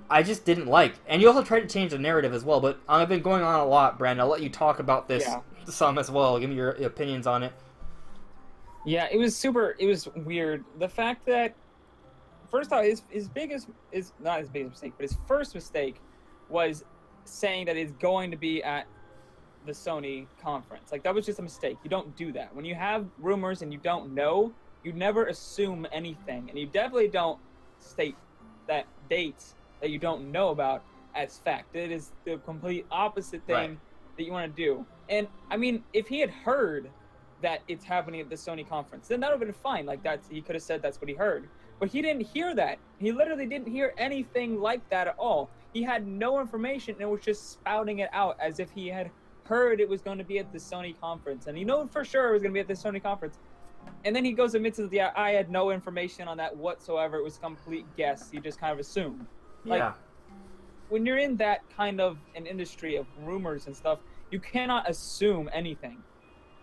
I just didn't like. And you also tried to change the narrative as well. But I've been going on a lot, Brandon. I'll let you talk about this some as well. Give me your opinions on it. Yeah, it was weird. The fact that, first off, his not his biggest mistake, but his first mistake was saying that he's going to be at the Sony conference. Like, that was just a mistake. You don't do that. When you have rumors and you don't know, you never assume anything. And you definitely don't state that dates that you don't know about as fact. It is the complete opposite thing that you want to do. And, I mean, if he had heard that it's happening at the Sony conference, then that would have been fine. Like, he could have said that's what he heard. But he didn't hear that. He literally didn't hear anything like that at all. He had no information and was just spouting it out as if he had heard it was going to be at the Sony conference. And he knew for sure it was going to be at the Sony conference. And then he goes and admits that I had no information on that whatsoever. It was a complete guess. He just kind of assumed. Like, when you're in that kind of an industry of rumors and stuff, you cannot assume anything.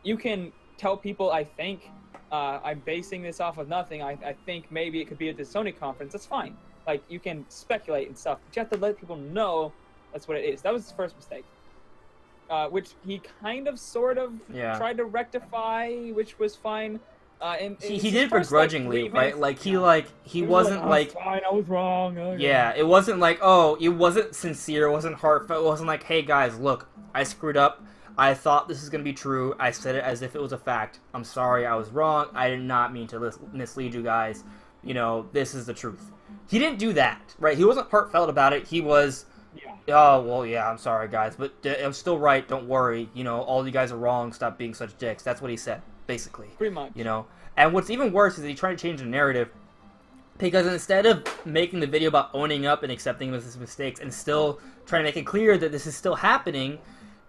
You can tell people, I think, I'm basing this off of nothing. I think maybe it could be at the Sony conference. That's fine. Like, you can speculate and stuff, but you have to let people know that's what it is. That was his first mistake, which he kind of, sort of tried to rectify, which was fine. And he did begrudgingly, right? Like, he wasn't like, fine, I was wrong. Yeah, it wasn't like, it wasn't sincere. It wasn't heartfelt. It wasn't like, hey guys, look, I screwed up. I thought this was going to be true. I said it as if it was a fact. I'm sorry, I was wrong. I did not mean to mislead you guys. This is the truth. He didn't do that, right? He wasn't heartfelt about it. He was, oh, well, yeah, I'm sorry, guys. But I'm still right. Don't worry. All you guys are wrong. Stop being such dicks. That's what he said, basically. Pretty much. And what's even worse is he tried to change the narrative. Because instead of making the video about owning up and accepting his mistakes and still trying to make it clear that this is still happening,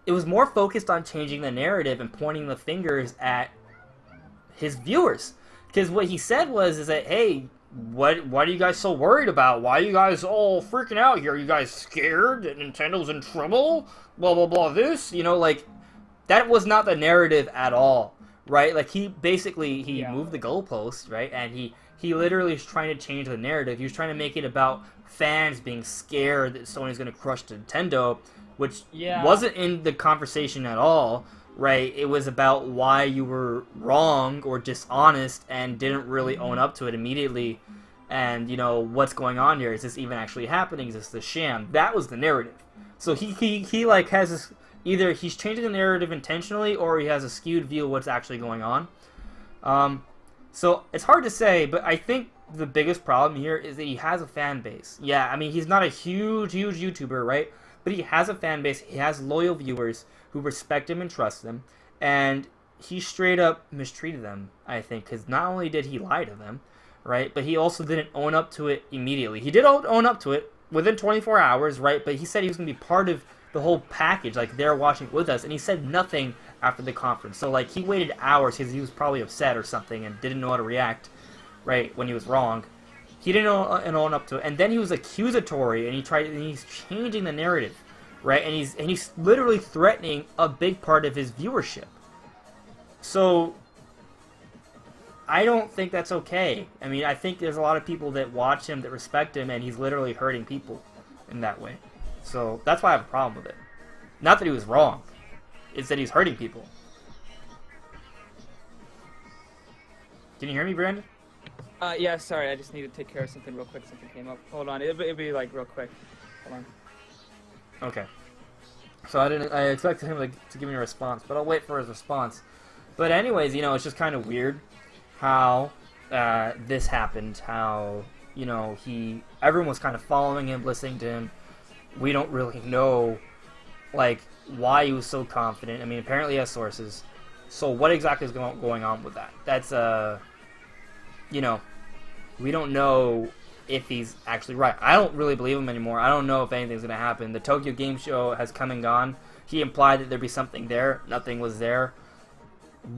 it was more focused on changing the narrative and pointing the fingers at his viewers. Because what he said is that, hey, what are you guys so worried about? Why are you guys all freaking out here? Are you guys scared that Nintendo's in trouble? Blah, blah, blah, this? Like, that was not the narrative at all, right? Like, he basically, moved the goalposts, right? And he literally is trying to change the narrative. He was trying to make it about fans being scared that Sony's going to crush Nintendo, which wasn't in the conversation at all, right? It was about why you were wrong or dishonest and didn't really own up to it immediately. And, what's going on here? Is this even actually happening? Is this a sham? That was the narrative. So he like has this, either he's changing the narrative intentionally or he has a skewed view of what's actually going on. So it's hard to say, but I think the biggest problem here is that he has a fan base. Yeah, I mean, he's not a huge YouTuber, right? But he has a fan base, he has loyal viewers who respect him and trust him, and he straight up mistreated them, I think, because not only did he lie to them, right, but he also didn't own up to it immediately. He did own up to it within 24 hours, right, but he said he was going to be part of the whole package, like, they're watching it with us, and he said nothing after the conference. So, like, he waited hours because he was probably upset or something and didn't know how to react, right, when he was wrong. He didn't own up to it, and then he was accusatory, and he's changing the narrative, right? And he's literally threatening a big part of his viewership. So I don't think that's okay. I mean, I think there's a lot of people that watch him that respect him, and he's literally hurting people. in that way. So that's why I have a problem with it. Not that he was wrong. It's that he's hurting people. Can you hear me, Brandon? Yeah, sorry, I just need to take care of something real quick. Something came up. Hold on, it'll be like real quick. Hold on. Okay. So I expected him to give me a response, but I'll wait for his response. But anyways, you know, it's just kind of weird how this happened. How, you know, everyone was kind of following him, listening to him. We don't really know, like, why he was so confident. I mean, apparently he has sources. So what exactly is going on with that? That's, you know, we don't know if he's actually right. I don't really believe him anymore. I don't know if anything's going to happen. The Tokyo Game Show has come and gone. He implied that there'd be something there. Nothing was there.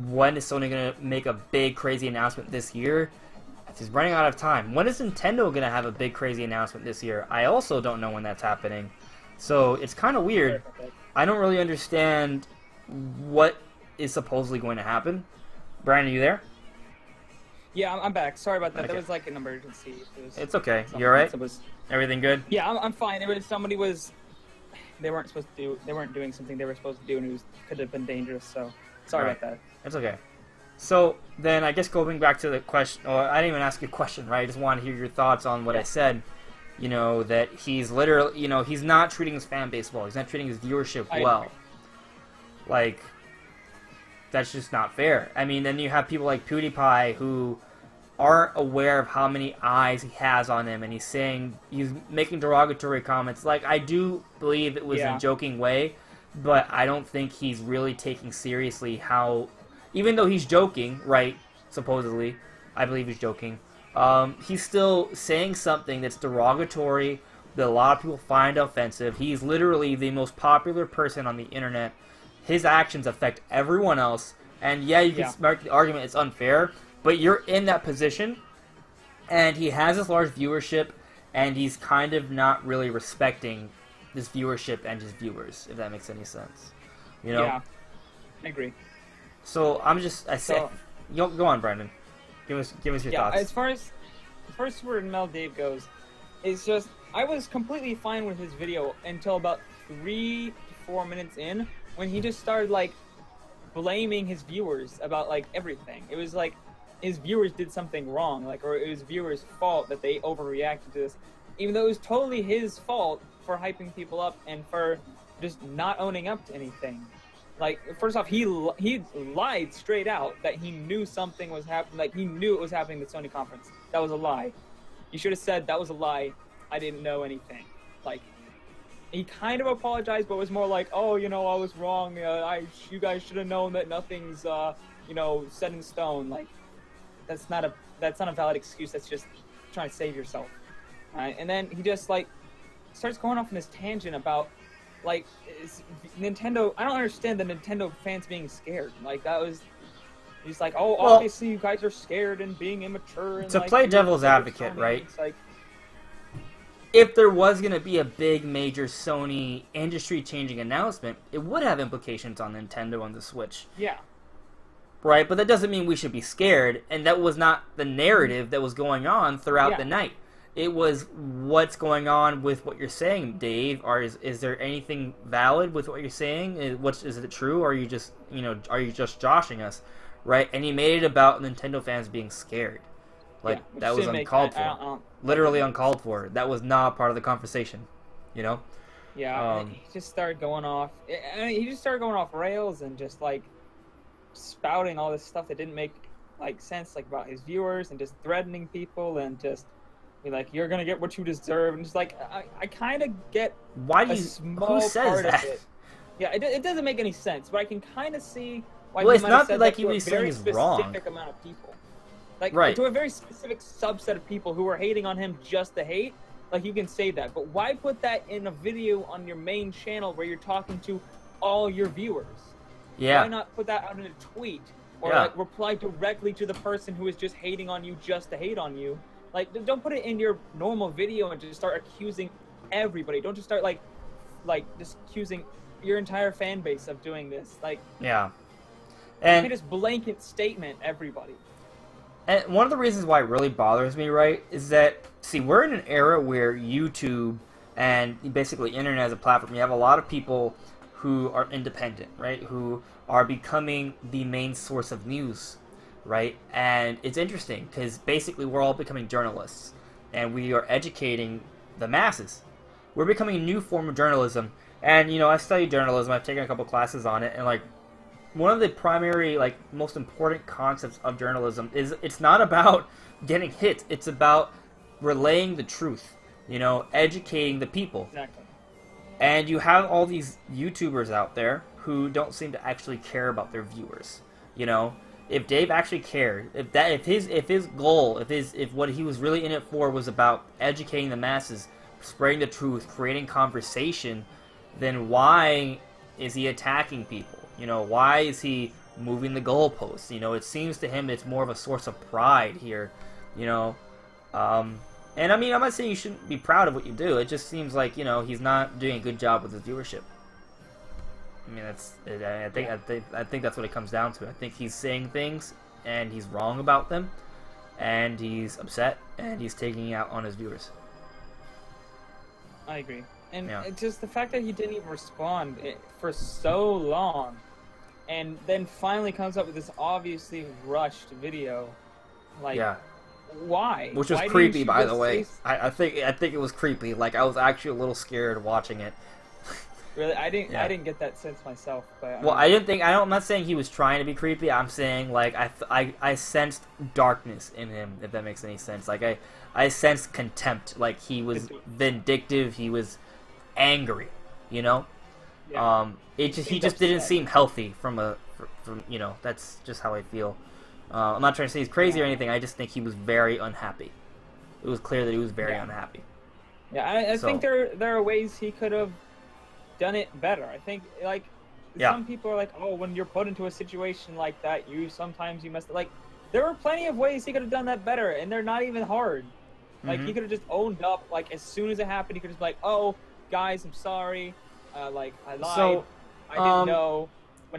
When is Sony going to make a big, crazy announcement this year? He's running out of time. When is Nintendo going to have a big, crazy announcement this year? I also don't know when that's happening. So it's kind of weird. I don't really understand what is supposedly going to happen. Brian, are you there? Yeah, I'm back. Sorry about that. Okay. That was like an emergency. It's okay. You alright? Everything good? Yeah, I'm fine. They weren't doing something they were supposed to do, and it could have been dangerous. So sorry about that. It's okay. So then, I guess going back to the question, I didn't even ask you a question, right? I just want to hear your thoughts on what I said. You know, that he's literally, you know, he's not treating his fan base well. He's not treating his viewership well. Like, that's just not fair. I mean, then you have people like PewDiePie who aren't aware of how many eyes he has on him, and he's making derogatory comments. Like, I do believe it was in a joking way, but I don't think he's really taking seriously how, even though he's joking, right, supposedly, I believe he's joking, he's still saying something that's derogatory, that a lot of people find offensive. He's literally the most popular person on the internet. His actions affect everyone else, and yeah, you can make the argument it's unfair, but you're in that position, and he has this large viewership, and he's kind of not really respecting this viewership and his viewers, if that makes any sense. You know? Yeah, I agree. So go on, Brandon. Give us your thoughts. Yeah, as far as Super Mel Dave goes, it's just I was completely fine with his video until about 3 to 4 minutes in, when he just started like blaming his viewers about like everything. It was like his viewers did something wrong, like, or it was viewers' fault that they overreacted to this, even though it was totally his fault for hyping people up and for just not owning up to anything. Like, first off, he lied straight out that he knew something was happening. Like, he knew it was happening at the Sony conference. That was a lie. You should have said that was a lie. I didn't know anything. Like, he kind of apologized, but it was more like, oh, you know, I was wrong. You guys should have known that nothing's, you know, set in stone. Like, that's not a valid excuse. That's just trying to save yourself. Right? And then he just like starts going off on this tangent about like Nintendo. I don't understand the Nintendo fans being scared. Like that was. He's like, oh, obviously you guys are scared and being immature. And, to like, play devil's advocate, right? It's like, if there was going to be a big, major Sony industry-changing announcement, it would have implications on Nintendo and the Switch. Yeah. Right? But that doesn't mean we should be scared, and that was not the narrative that was going on throughout the night. It was what's going on with what you're saying, Dave. Or is there anything valid with what you're saying? Is it true, or are you just, are you just joshing us? Right? And he made it about Nintendo fans being scared. Like, that was uncalled for. Literally uncalled for. That was not part of the conversation. You know? Yeah, he just started going off. He just started going off rails and just, like, spouting all this stuff that didn't make, like, sense, like, about his viewers and just threatening people and just be like, you're gonna get what you deserve. And just, like, I kind of get a small part of it. Yeah, it doesn't make any sense, but I can kind of see why he might have said that to a very specific amount of people. Like, to a very specific subset of people who are hating on him just to hate, like, you can say that. But why put that in a video on your main channel where you're talking to all your viewers? Yeah. Why not put that out in a tweet? Or, like, reply directly to the person who is just hating on you just to hate on you? Like, don't put it in your normal video and just start accusing everybody. Don't just start, like just accusing your entire fan base of doing this. Like, yeah. And you can just blanket statement everybody. And one of the reasons why it really bothers me, right, is that, see, we're in an era where YouTube and basically internet as a platform, you have a lot of people who are independent, right? Who are becoming the main source of news, right? And it's interesting because basically we're all becoming journalists, and we are educating the masses. We're becoming a new form of journalism. And, you know, I study journalism. I've taken a couple classes on it, and, like, one of the primary, like, most important concepts of journalism is it's not about getting hits. It's about relaying the truth, you know, educating the people. Exactly. And you have all these YouTubers out there who don't seem to actually care about their viewers. You know, if Dave actually cared, if his goal, if what he was really in it for was about educating the masses, spreading the truth, creating conversation, then why is he attacking people? You know, why is he moving the goalposts? You know, it seems to him it's more of a source of pride here. You know, and I mean, I'm not saying you shouldn't be proud of what you do. It just seems like, you know, he's not doing a good job with his viewership. I mean, I think that's what it comes down to. I think he's saying things and he's wrong about them, and he's upset and he's taking it out on his viewers. I agree, and it's just the fact that he didn't even respond for so long, and then finally comes up with this obviously rushed video, like. Yeah. Why? Which was creepy, by the way. I think it was creepy. Like, I was actually a little scared watching it. Really, I didn't get that sense myself. But well, I'm not saying he was trying to be creepy. I'm saying, like, I sensed darkness in him, if that makes any sense. Like, I sensed contempt. Like, he was vindictive. He was angry. You know. Yeah. He just didn't seem healthy from you know. That's just how I feel. I'm not trying to say he's crazy or anything. I just think he was very unhappy. It was clear that he was very unhappy. Yeah, I think there are ways he could have done it better. I think, like, some people are like, oh, when you're put into a situation like that, sometimes you must, like, there were plenty of ways he could have done that better, and they're not even hard. Like, he could have just owned up, like, as soon as it happened, he could just be like, oh, guys, I'm sorry, like, I lied, so, I didn't know.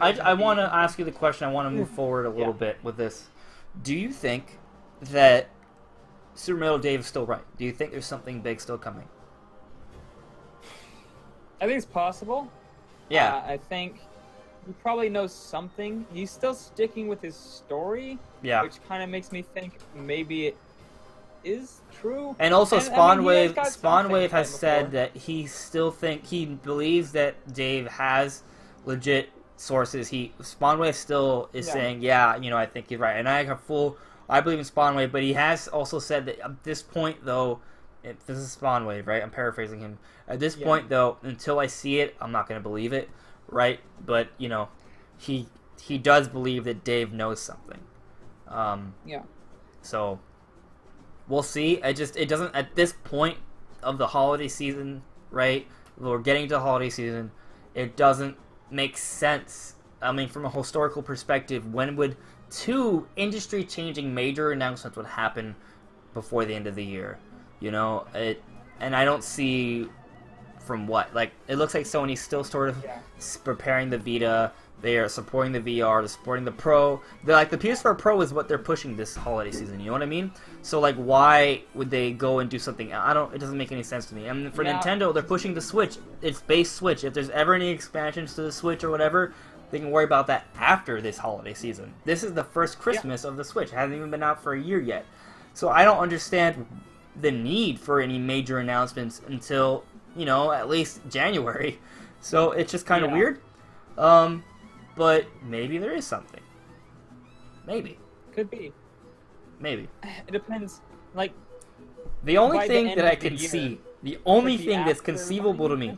I want to ask you the question. I want to move forward a little bit with this. Do you think that Super Metal Dave is still right? Do you think there's something big still coming? I think it's possible. Yeah. I think he probably knows something. He's still sticking with his story. Yeah. Which kind of makes me think maybe it is true. And also, Spawnwave has said that he believes that Dave has legit sources. Spawnwave still is saying, yeah, you know, I think he's right, and I believe in Spawnwave, but he has also said that at this point, though, this is Spawnwave, right? I'm paraphrasing him. At this point, though, until I see it, I'm not going to believe it, right? But, you know, he does believe that Dave knows something. So we'll see. It doesn't, at this point of the holiday season, right? We're getting to the holiday season. It doesn't make sense. I mean, from a historical perspective, when would two industry-changing major announcements would happen before the end of the year? You know, and I don't see from what. Like, it looks like Sony's still sort of preparing the Vita. They are supporting the VR. They're supporting the Pro. They're like, the PS4 Pro is what they're pushing this holiday season. You know what I mean? So, like, why would they go and do something? It doesn't make any sense to me. I mean, for Nintendo, they're pushing the Switch. It's base Switch. If there's ever any expansions to the Switch or whatever, they can worry about that after this holiday season. This is the first Christmas of the Switch. It hasn't even been out for a year yet. So I don't understand the need for any major announcements until, you know, at least January. So it's just kind of weird. But maybe there is something. Maybe. Could be. Maybe. It depends. Like, the only thing that I can see, the only thing that's conceivable to me,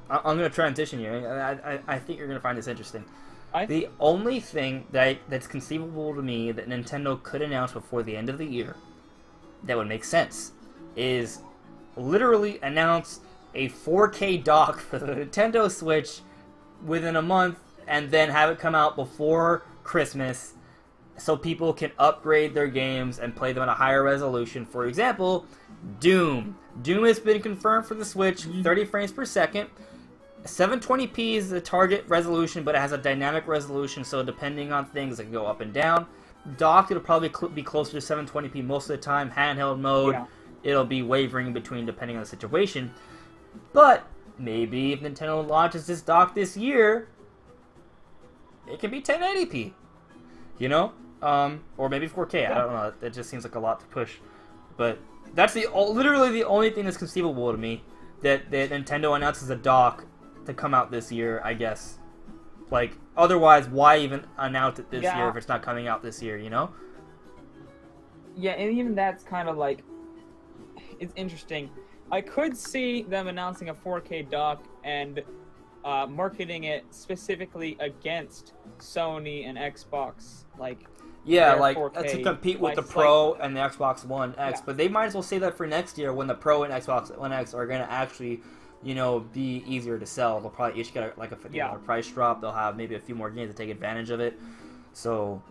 I'm going to transition here. I think you're going to find this interesting. The only thing that's conceivable to me that Nintendo could announce before the end of the year that would make sense is literally announce a 4K dock for the Nintendo Switch within a month, and then have it come out before Christmas so people can upgrade their games and play them at a higher resolution. For example, Doom. Doom has been confirmed for the Switch, 30 frames per second. 720p is the target resolution, but it has a dynamic resolution, so depending on things, it can go up and down. Docked, it'll probably be closer to 720p most of the time. Handheld mode, it'll be wavering between depending on the situation. But maybe if Nintendo launches this dock this year, it can be 1080p. You know? Or maybe 4K. Yeah. I don't know. That just seems like a lot to push. But that's literally the only thing that's conceivable to me. That Nintendo announces a dock to come out this year, I guess. Like, otherwise, why even announce it this year if it's not coming out this year, you know? Yeah, and even that's kind of like, it's interesting. I could see them announcing a 4K dock and marketing it specifically against Sony and Xbox, like. Yeah, like 4K, to compete with the Pro and the Xbox One X, but they might as well say that for next year when the Pro and Xbox One X are going to actually, you know, be easier to sell. They'll probably each get like a $50 price drop. They'll have maybe a few more games to take advantage of it. So,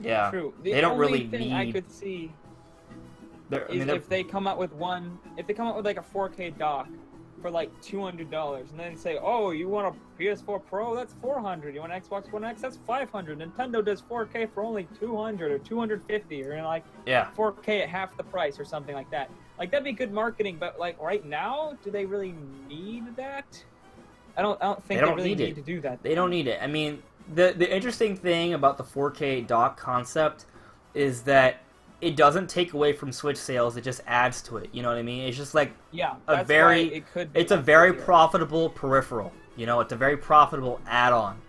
yeah, true. They don't really thing need. I could see is if they come out with like a 4K dock for like $200, and then say, oh, you want a PS4 Pro? That's $400. You want an Xbox One X? That's $500. Nintendo does 4K for only $200 or $250, or like 4K at half the price or something like that. Like, that'd be good marketing, but like right now, do they really need that? I don't think they really need to do that. They don't need it. I mean, the interesting thing about the 4K dock concept is that it doesn't take away from Switch sales, it just adds to it. You know what I mean? It's just like it's a very profitable peripheral. You know, it's a very profitable add-on.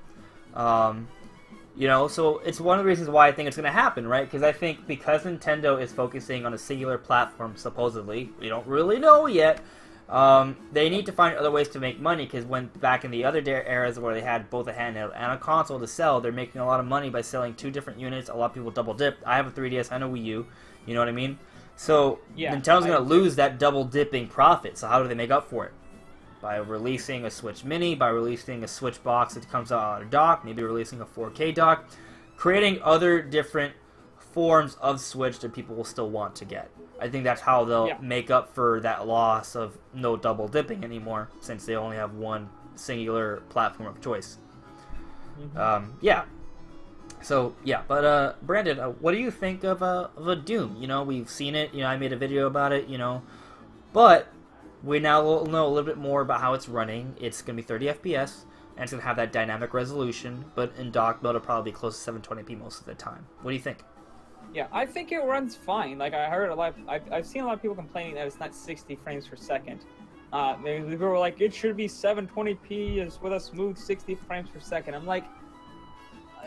You know, so it's one of the reasons why I think it's going to happen, right? Because I think because Nintendo is focusing on a singular platform, supposedly, we don't really know yet, they need to find other ways to make money, because when back in the other eras where they had both a handheld and a console to sell, they're making a lot of money by selling two different units. A lot of people double dip. I have a 3DS, I know Wii U, you know what I mean? So Nintendo's going to lose that double dipping profit. So how do they make up for it? By releasing a Switch Mini, by releasing a Switch box that comes out on a dock, maybe releasing a 4K dock, creating other different forms of Switch that people will still want to get. I think that's how they'll make up for that loss of no double dipping anymore, since they only have one singular platform of choice. So, but Brandon, what do you think of a Doom? You know, we've seen it, you know, I made a video about it, you know, but we now know a little bit more about how it's running. It's going to be 30 FPS, and it's going to have that dynamic resolution, but in dock mode it'll probably be close to 720p most of the time. What do you think? Yeah, I think it runs fine. Like, I heard I've seen a lot of people complaining that it's not 60 frames per second. They were like, it should be 720p with a smooth 60 frames per second. I'm like,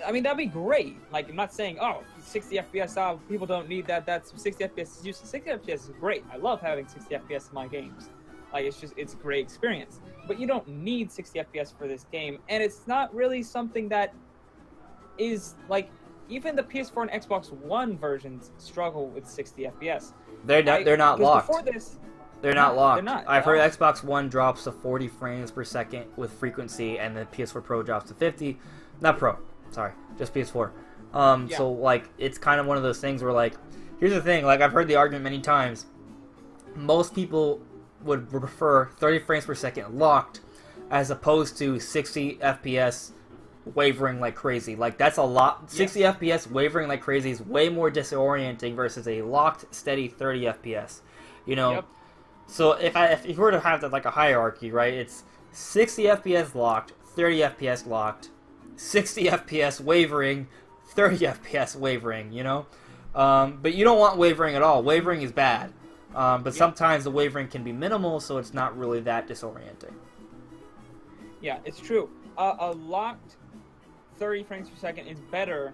I mean, that'd be great. Like, I'm not saying, oh, 60 FPS, people don't need that. That's 60 FPS is useless. 60 FPS is great. I love having 60 FPS in my games. Like, it's a great experience. But you don't need 60 FPS for this game, and it's not really something that is, like, even the PS4 and Xbox One versions struggle with 60 FPS. They're not locked. Before this, they're not locked. They're not. I've heard Xbox One drops to 40 frames per second with frequency, and the PS4 Pro drops to 50. Not Pro, sorry, just PS4. So, like, it's kind of one of those things where, like, here's the thing. Like, I've heard the argument many times. Most people would prefer 30 frames per second locked as opposed to 60 FPS wavering like crazy. Like, that's a lot. 60 FPS wavering like crazy is way more disorienting versus a locked, steady 30 FPS. You know? So if you were to have that, like, a hierarchy, right? It's 60 FPS locked, 30 FPS locked, 60 FPS wavering, 30 FPS wavering, you know? But you don't want wavering at all. Wavering is bad. But sometimes the wavering can be minimal, so it's not really that disorienting. Yeah, it's true. A locked 30 frames per second is better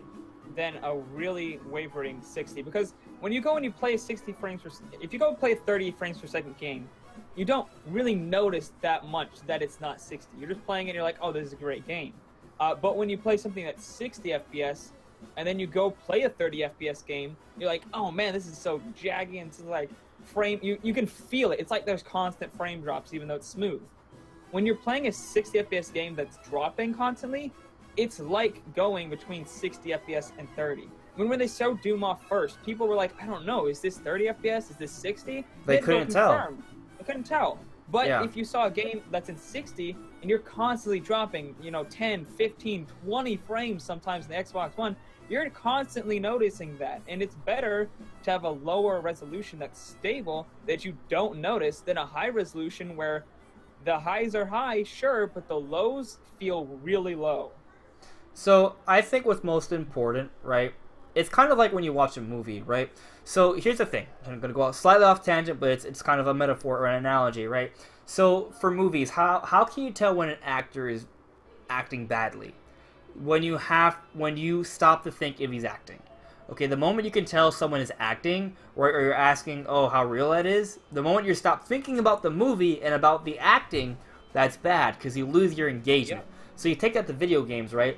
than a really wavering 60, because when you go and you play 60 frames per if you go play a 30 frames per second game, you don't really notice that much that it's not 60. You're just playing it and you're like, oh, this is a great game. But when you play something that's 60 FPS and then you go play a 30 FPS game, you're like, oh man, this is so jaggy, and it's like you can feel it. It's like there's constant frame drops even though it's smooth. When you're playing a 60 FPS game that's dropping constantly, it's like going between 60 FPS and 30. When they showed Doom off first, people were like, I don't know, is this 30 FPS? Is this 60? They couldn't tell. They couldn't tell. But Yeah. if you saw a game that's in 60 and you're constantly dropping, 10, 15, 20 frames sometimes in the Xbox One, you're constantly noticing that. And it's better to have a lower resolution that's stable that you don't notice than a high resolution where the highs are high, sure, but the lows feel really low. So I think what's most important, right? It's kind of like when you watch a movie, right? So here's the thing. I'm going to go slightly off tangent, but it's kind of a metaphor or an analogy, right? So for movies, how can you tell when an actor is acting badly? When you stop to think if he's acting. Okay, the moment you can tell someone is acting, or you're asking, oh, how real that is, the moment you stop thinking about the movie and about the acting, that's bad, because you lose your engagement. Yep. So you take that to video games, right?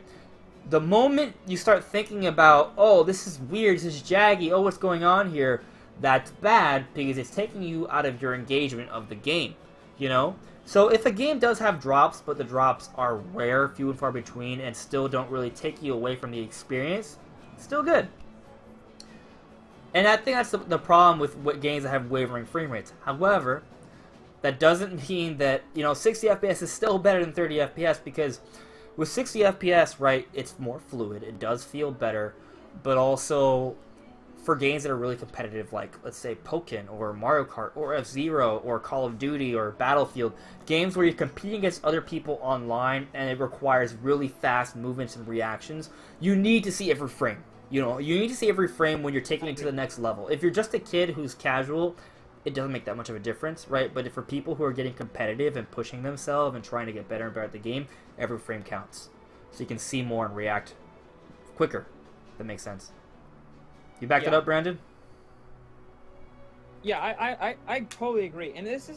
The moment you start thinking about, oh, this is weird, this is jaggy, oh, what's going on here, that's bad, because it's taking you out of your engagement of the game, you know? So if a game does have drops, but the drops are rare, few and far between, and still don't really take you away from the experience, still good. And I think that's the problem with what games that have wavering frame rates. However, that doesn't mean that, 60 FPS is still better than 30 FPS, because with 60 FPS, right, it's more fluid, it does feel better, but also for games that are really competitive, like, let's say, Pokken, or Mario Kart, or F-Zero, or Call of Duty, or Battlefield, games where you're competing against other people online, and it requires really fast movements and reactions, you need to see every frame. You need to see every frame when you're taking it to the next level. If you're just a kid who's casual, it doesn't make that much of a difference, right? But for people who are getting competitive and pushing themselves and trying to get better and better at the game, every frame counts. So you can see more and react quicker. If that makes sense. You backed it up, Brandon? Yeah, I totally agree. And this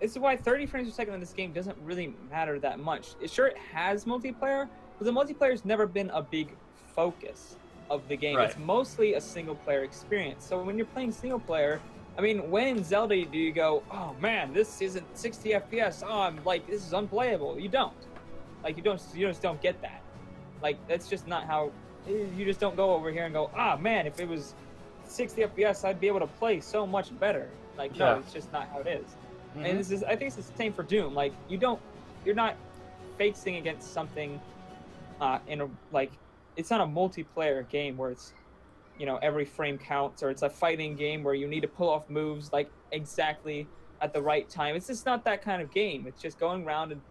is why 30 frames per second in this game doesn't really matter that much. Sure, it has multiplayer, but the multiplayer's never been a big focus of the game. Right. It's mostly a single player experience. So when you're playing single player, I mean, when in Zelda do you go, oh man, this isn't 60 FPS, oh, I'm like, this is unplayable? You don't. Like, you just don't get that. Like, that's just not how, you just don't go over here and go, ah, man, if it was 60 FPS, I'd be able to play so much better. Like, no, it's just not how it is. Mm-hmm. And I think it's the same for Doom. Like, you're not facing against something it's not a multiplayer game where it's, every frame counts, or it's a fighting game where you need to pull off moves, like, exactly at the right time. It's just not that kind of game. It's just going around and,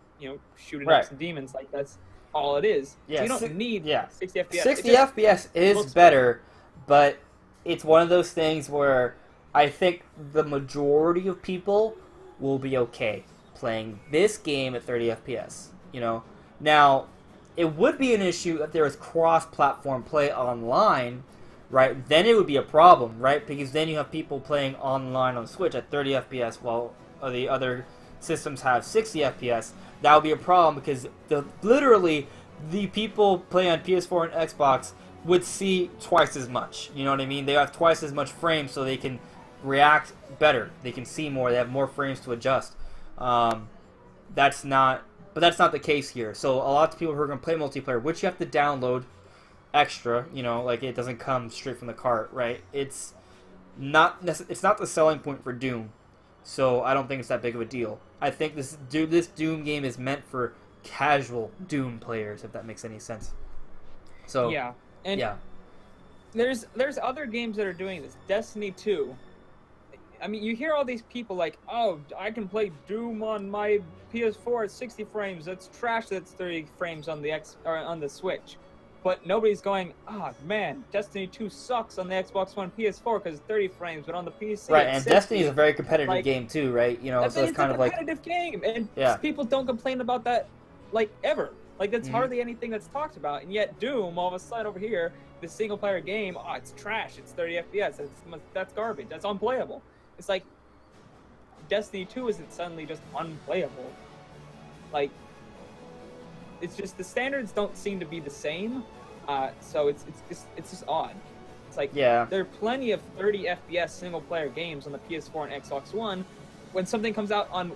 shooting up some demons. Like, that's all it is. Yeah, so you don't need 60 FPS. 60 FPS is better, but it's one of those things where I think the majority of people will be okay playing this game at 30 FPS, Now, it would be an issue if there was cross-platform play online, right? Then it would be a problem, right? Because then you have people playing online on Switch at 30 FPS while the other systems have 60 FPS. That would be a problem because literally the people playing on PS4 and Xbox would see twice as much. You know what I mean? They have twice as much frames so they can react better. They can see more. They have more frames to adjust. But that's not the case here. So a lot of people who are going to play multiplayer, which you have to download extra, like it doesn't come straight from the cart, right? It's not the selling point for Doom. So I don't think it's that big of a deal. I think this Doom game is meant for casual Doom players, if that makes any sense. So yeah. There's other games that are doing this. Destiny 2. I mean, you hear all these people like, oh, I can play Doom on my PS4 at 60 frames. That's trash. That's 30 frames on the Switch. But nobody's going, oh, man, Destiny 2 sucks on the Xbox One PS4 because it's 30 frames, but on the PC right, and Destiny is a very competitive game too, right? So it's kind of like a competitive game, and people don't complain about that, like, ever. Like, that's hardly anything that's talked about, and yet Doom, all of a sudden over here, this single-player game, oh, it's trash, it's 30 FPS, that's garbage, that's unplayable. It's like, Destiny 2 isn't suddenly just unplayable. Like, it's just the standards don't seem to be the same, so it's just odd. It's like there are plenty of 30 FPS single-player games on the PS4 and Xbox One. When something comes out on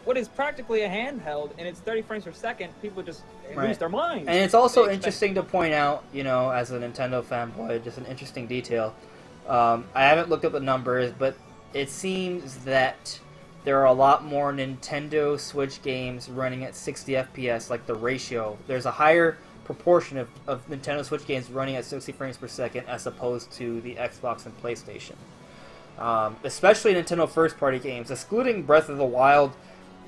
what is practically a handheld and it's 30 frames per second, people just lose their minds. And it's also interesting to point out, as a Nintendo fanboy, just an interesting detail. I haven't looked up the numbers, but it seems that there are a lot more Nintendo Switch games running at 60 FPS, like the ratio. There's a higher proportion of Nintendo Switch games running at 60 frames per second as opposed to the Xbox and PlayStation. Especially Nintendo first-party games. Excluding Breath of the Wild,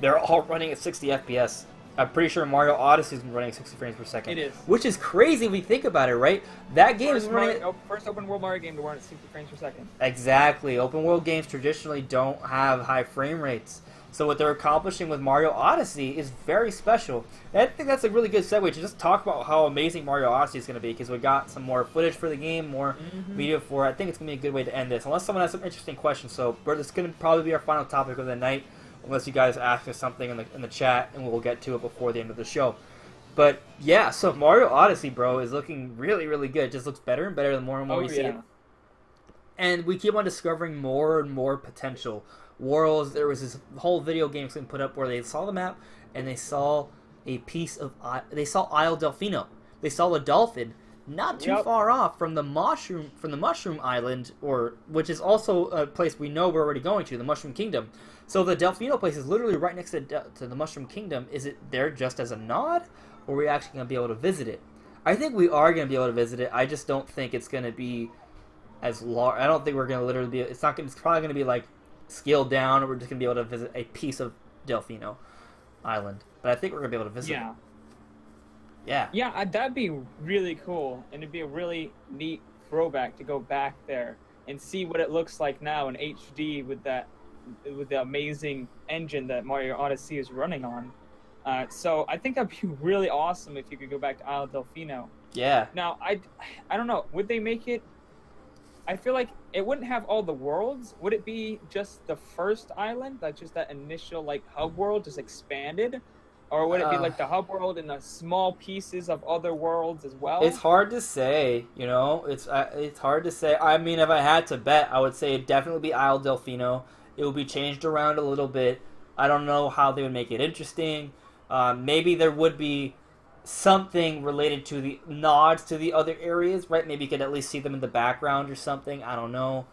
they're all running at 60 FPS. I'm pretty sure Mario Odyssey is running at 60 frames per second. It is. Which is crazy if we think about it, right? That game is running first open world Mario game to run at 60 frames per second. Exactly. Open world games traditionally don't have high frame rates. So what they're accomplishing with Mario Odyssey is very special. And I think that's a really good segue to just talk about how amazing Mario Odyssey is going to be, because we got some more footage for the game, more video for it. I think it's going to be a good way to end this, unless someone has some interesting questions. So this is going to probably be our final topic of the night, unless you guys ask us something in the chat, and we'll get to it before the end of the show. But yeah, so Mario Odyssey, bro, is looking really, really good. It just looks better and better the more and more we see it. And we keep on discovering more and more potential worlds. There was this whole video game thing put up where they saw the map and they saw a piece of Isle Delfino. They saw a dolphin not too far off from the mushroom island, which is also a place we know we're already going to, the Mushroom Kingdom. So the Delfino place is literally right next to the Mushroom Kingdom. Is it there just as a nod, or are we actually going to be able to visit it? I think we are going to be able to visit it. I just don't think it's going to be as large. I don't think we're going to literally be. It's probably going to be like scaled down, or we're just going to be able to visit a piece of Delfino Island. But I think we're going to be able to visit it. Yeah, that'd be really cool, and it'd be a really neat throwback to go back there and see what it looks like now in HD with the amazing engine that Mario Odyssey is running on. So I think that'd be really awesome if you could go back to Isle Delfino. Yeah. Now, I don't know. Would they make it... I feel like it wouldn't have all the worlds. Would it be just the first island? Like just that initial like hub world just expanded? Or would it be like the hub world and the small pieces of other worlds as well? It's hard to say, you know? It's hard to say. I mean, if I had to bet, I would say it'd definitely be Isle Delfino. It would be changed around a little bit. I don't know how they would make it interesting. Maybe there would be something related to the nods to the other areas, right? Maybe you could at least see them in the background or something. I don't know.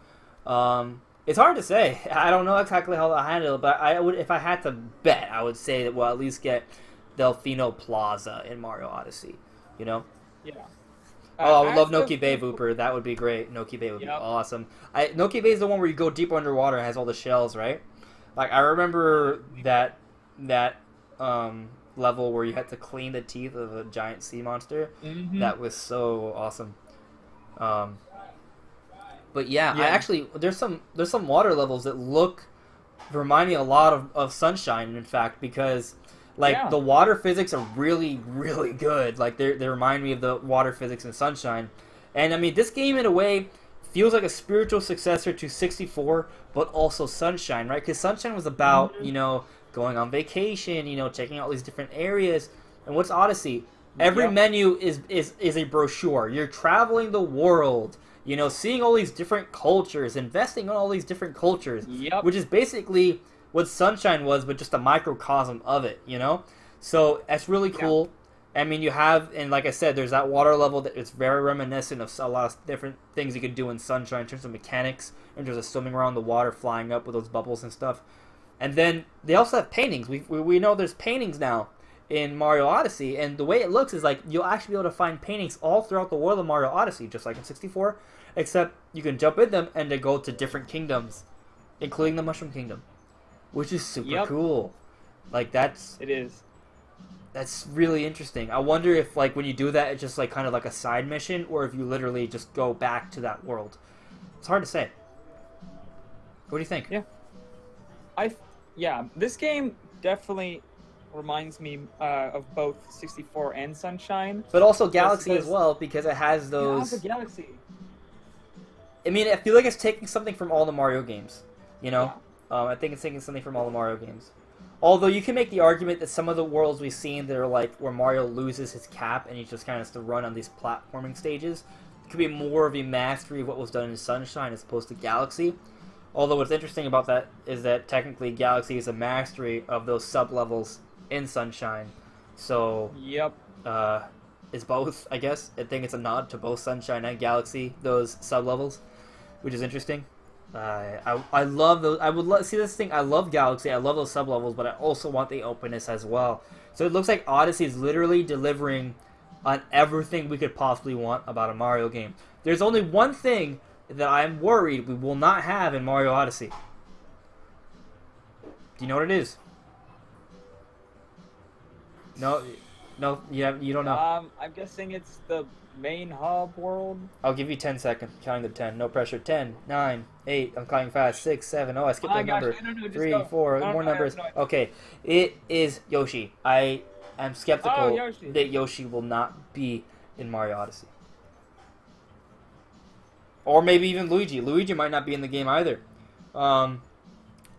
It's hard to say. I don't know exactly how they'll handle it, but I would, if I had to bet, I would say that we'll at least get Delfino Plaza in Mario Odyssey. You know? Yeah. I would love Noki Bay Vooper. That would be great. Noki Bay would be awesome. Noki Bay is the one where you go deeper underwater and has all the shells, right? Like I remember that level where you had to clean the teeth of a giant sea monster. That was so awesome. But yeah, I actually there's some water levels that remind me a lot of Sunshine, in fact, because like the water physics are really, really good. Like they remind me of the water physics in Sunshine. And I mean, this game in a way feels like a spiritual successor to 64, but also Sunshine, right? Because Sunshine was about, you know, going on vacation, you know, checking out these different areas. And what's Odyssey? Every menu is a brochure. You're traveling the world, you know, seeing all these different cultures, investing in all these different cultures, which is basically what Sunshine was, but just a microcosm of it, you know? So that's really cool. I mean, you have, and like I said, there's that water level that is very reminiscent of a lot of different things you could do in Sunshine in terms of mechanics, in terms of swimming around the water, flying up with those bubbles and stuff. And then they also have paintings. We know there's paintings now in Mario Odyssey, and the way it looks is like you'll actually be able to find paintings all throughout the world of Mario Odyssey, just like in 64, except you can jump in them and they go to different kingdoms, including the Mushroom Kingdom, which is super cool. Like that's really interesting. I wonder if like when you do that, it's just like kind of like a side mission, or if you literally just go back to that world. It's hard to say. What do you think? Yeah, this game definitely reminds me of both 64 and Sunshine. But also Galaxy as well, because it has those... Yeah, Galaxy. I mean, I feel like it's taking something from all the Mario games, you know? I think it's taking something from all the Mario games. Although you can make the argument that some of the worlds we've seen that are like where Mario loses his cap and he just kind of has to run on these platforming stages could be more of a mastery of what was done in Sunshine as opposed to Galaxy. Although what's interesting about that is that technically Galaxy is a mastery of those sub-levels in Sunshine. So, it's both, I guess. I think it's a nod to both Sunshine and Galaxy, those sub-levels, which is interesting. I love those. I would see this thing. I love Galaxy. I love those sub levels, but I also want the openness as well. So it looks like Odyssey is literally delivering on everything we could possibly want about a Mario game. There's only one thing that I'm worried we will not have in Mario Odyssey. Do you know what it is? No, you don't know. I'm guessing it's the main hub world. I'll give you 10 seconds. Counting to 10. No pressure. 10, 9, 8. I'm counting fast. 6, 7. Oh, I skipped a number. 3, 4. More numbers. Okay. It is Yoshi. I am skeptical that Yoshi will not be in Mario Odyssey. Or maybe even Luigi. Luigi might not be in the game either.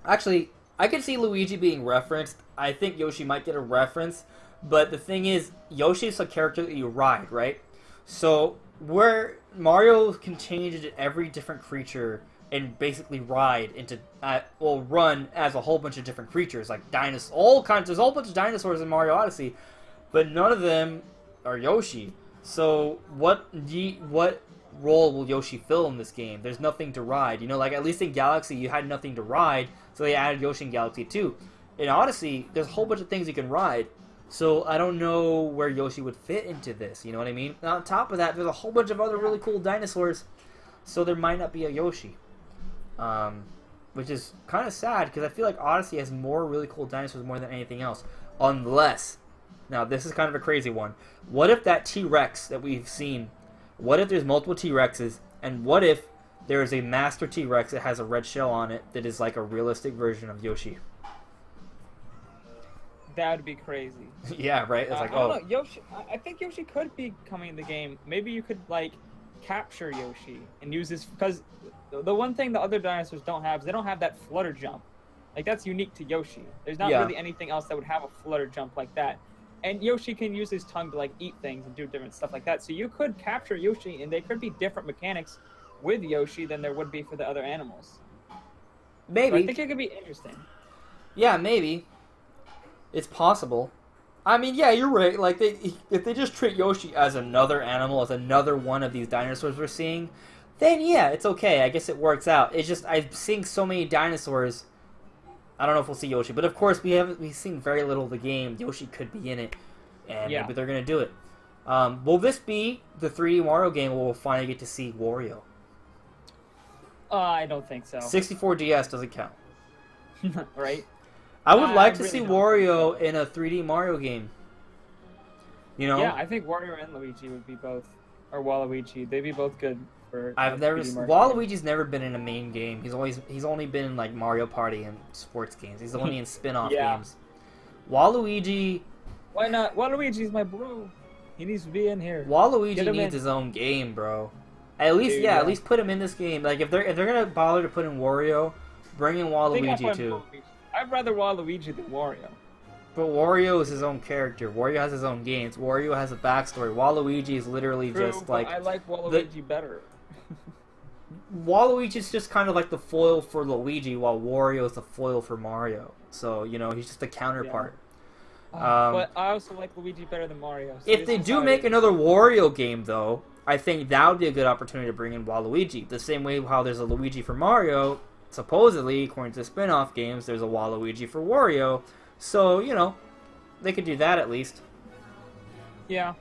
Actually, I could see Luigi being referenced. I think Yoshi might get a reference. But the thing is, Yoshi is a character that you ride, right? So, where Mario can change into every different creature and basically ride into, run as a whole bunch of different creatures, like dinosaurs, there's a whole bunch of dinosaurs in Mario Odyssey, but none of them are Yoshi. So, what role will Yoshi fill in this game? There's nothing to ride. You know, like at least in Galaxy, you had nothing to ride, so they added Yoshi in Galaxy 2. In Odyssey, there's a whole bunch of things you can ride. So I don't know where Yoshi would fit into this, you know what I mean? Now, on top of that, there's a whole bunch of other really cool dinosaurs, so there might not be a Yoshi. Which is kind of sad, because I feel like Odyssey has more really cool dinosaurs more than anything else. Unless, now this is kind of a crazy one, what if that T-Rex that we've seen, what if there's multiple T-Rexes, and what if there is a Master T-Rex that has a red shell on it that is like a realistic version of Yoshi? That would be crazy. Yeah, right? It's like, I don't know. Yoshi, I think Yoshi could be coming in the game. Maybe you could, like, capture Yoshi and use this, because the one thing the other dinosaurs don't have is they don't have that flutter jump. Like, that's unique to Yoshi. There's not really anything else that would have a flutter jump like that. And Yoshi can use his tongue to, like, eat things and do different stuff like that. So you could capture Yoshi, and there could be different mechanics with Yoshi than there would be for the other animals. Maybe. So I think it could be interesting. Yeah, maybe. It's possible. I mean, yeah, you're right. Like, if they just treat Yoshi as another animal, as another one of these dinosaurs we're seeing, then yeah, it's okay. I guess it works out. It's just I'm seeing so many dinosaurs. I don't know if we'll see Yoshi, but of course we've seen very little of the game. Yoshi could be in it, and maybe they're gonna do it. Will this be the 3D Mario game where we'll finally get to see Wario? I don't think so. 64 DS doesn't count. Right? I would like to see Wario in a 3D Mario game. You know? Yeah, I think Wario and Luigi would be both, or Waluigi. They'd be both good for. Waluigi's never been in a main game. He's only been in like Mario Party and sports games. He's only in spin-off games. Waluigi. Why not? Waluigi's my bro. He needs to be in here. Waluigi needs his own game, bro. At least, at least put him in this game. Like if they're gonna bother to put in Wario, bring in Waluigi too. I'd rather Waluigi than Wario. But Wario is his own character. Wario has his own games. Wario has a backstory. Waluigi is literally just like... I like Waluigi better. Waluigi is just kind of like the foil for Luigi, while Wario is the foil for Mario. So, you know, he's just a counterpart. Yeah. But I also like Luigi better than Mario. So if they do make another Wario game, though, I think that would be a good opportunity to bring in Waluigi. The same way how there's a Luigi for Mario... Supposedly, according to spin-off games, there's a Waluigi for Wario. So, you know, they could do that at least. Yeah.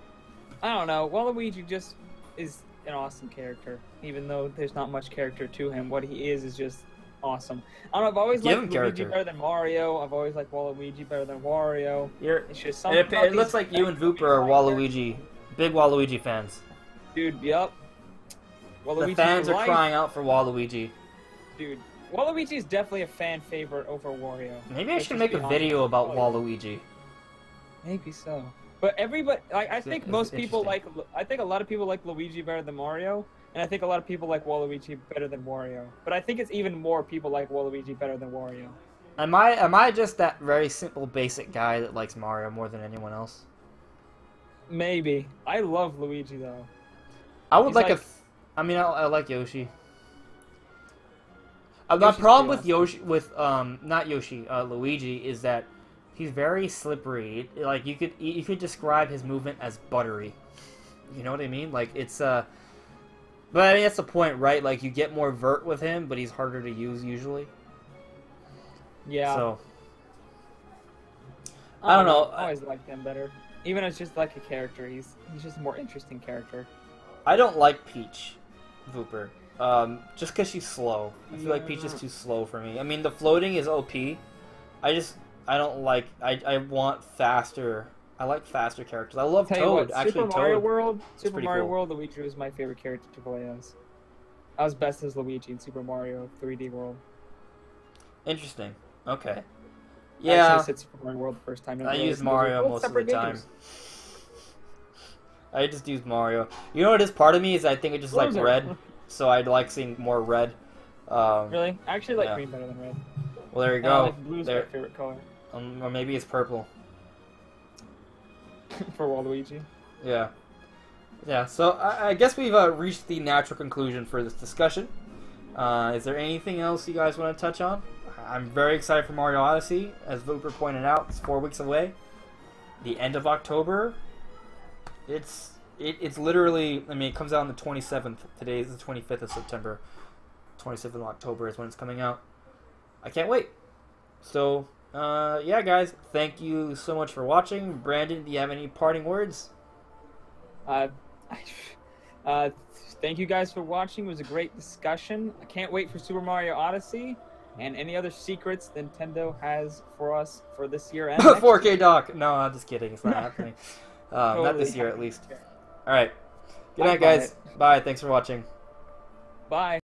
I don't know. Waluigi just is an awesome character. Even though there's not much character to him, what he is just awesome. I don't know, I've always liked Luigi better than Mario. I've always liked Waluigi better than Wario. It's just something it looks like you and Vooper are Waluigi, big Waluigi fans. Dude, yup. The fans are crying out for Waluigi. Dude. Waluigi is definitely a fan favorite over Wario. Maybe I should make a video about Waluigi. Maybe so. But everybody, I think most people like. I think a lot of people like Luigi better than Mario, and I think a lot of people like Waluigi better than Wario. But I think it's even more people like Waluigi better than Wario. Am I just that very simple, basic guy that likes Mario more than anyone else? Maybe. I love Luigi though. I would I mean, I like Yoshi. The problem with Luigi is that he's very slippery. Like you could describe his movement as buttery. You know what I mean? Like it's But I mean, that's the point, right? Like, you get more vert with him, but he's harder to use usually. Yeah. So, I don't know. I always liked him better. Even as just like a character, he's just a more interesting character. I don't like Peach, Vooper. Just because she's slow. I feel like Peach is too slow for me. I mean, the floating is OP. I don't like... I want faster... I like faster characters. I love Toad. Actually, Super Mario Toad. World, cool. World, Luigi was my favorite character to play as. I was best as Luigi in Super Mario 3D World. Interesting. Okay. I Yeah. actually said Super Mario World the first time. I use Mario most of the time. I just use Mario. You know what is part of me is I think I just like red, so I'd like seeing more red. Really? I actually like green better than red. Well, there you go. Like blue's my favorite color. Or maybe it's purple. For Waluigi. Yeah. Yeah, so I guess we've reached the natural conclusion for this discussion. Is there anything else you guys want to touch on? I'm very excited for Mario Odyssey. As Vooper pointed out, it's 4 weeks away. The end of October. It's literally, I mean, it comes out on the 27th. Today is the 25th of September. 27th of October is when it's coming out. I can't wait. So, yeah, guys, thank you so much for watching. Brandon, do you have any parting words? Thank you guys for watching. It was a great discussion. I can't wait for Super Mario Odyssey and any other secrets Nintendo has for us for this year and 4K doc. No, I'm just kidding. It's not happening. Totally. Not this year, at least. All right. Good night, guys. Bye. Thanks for watching. Bye.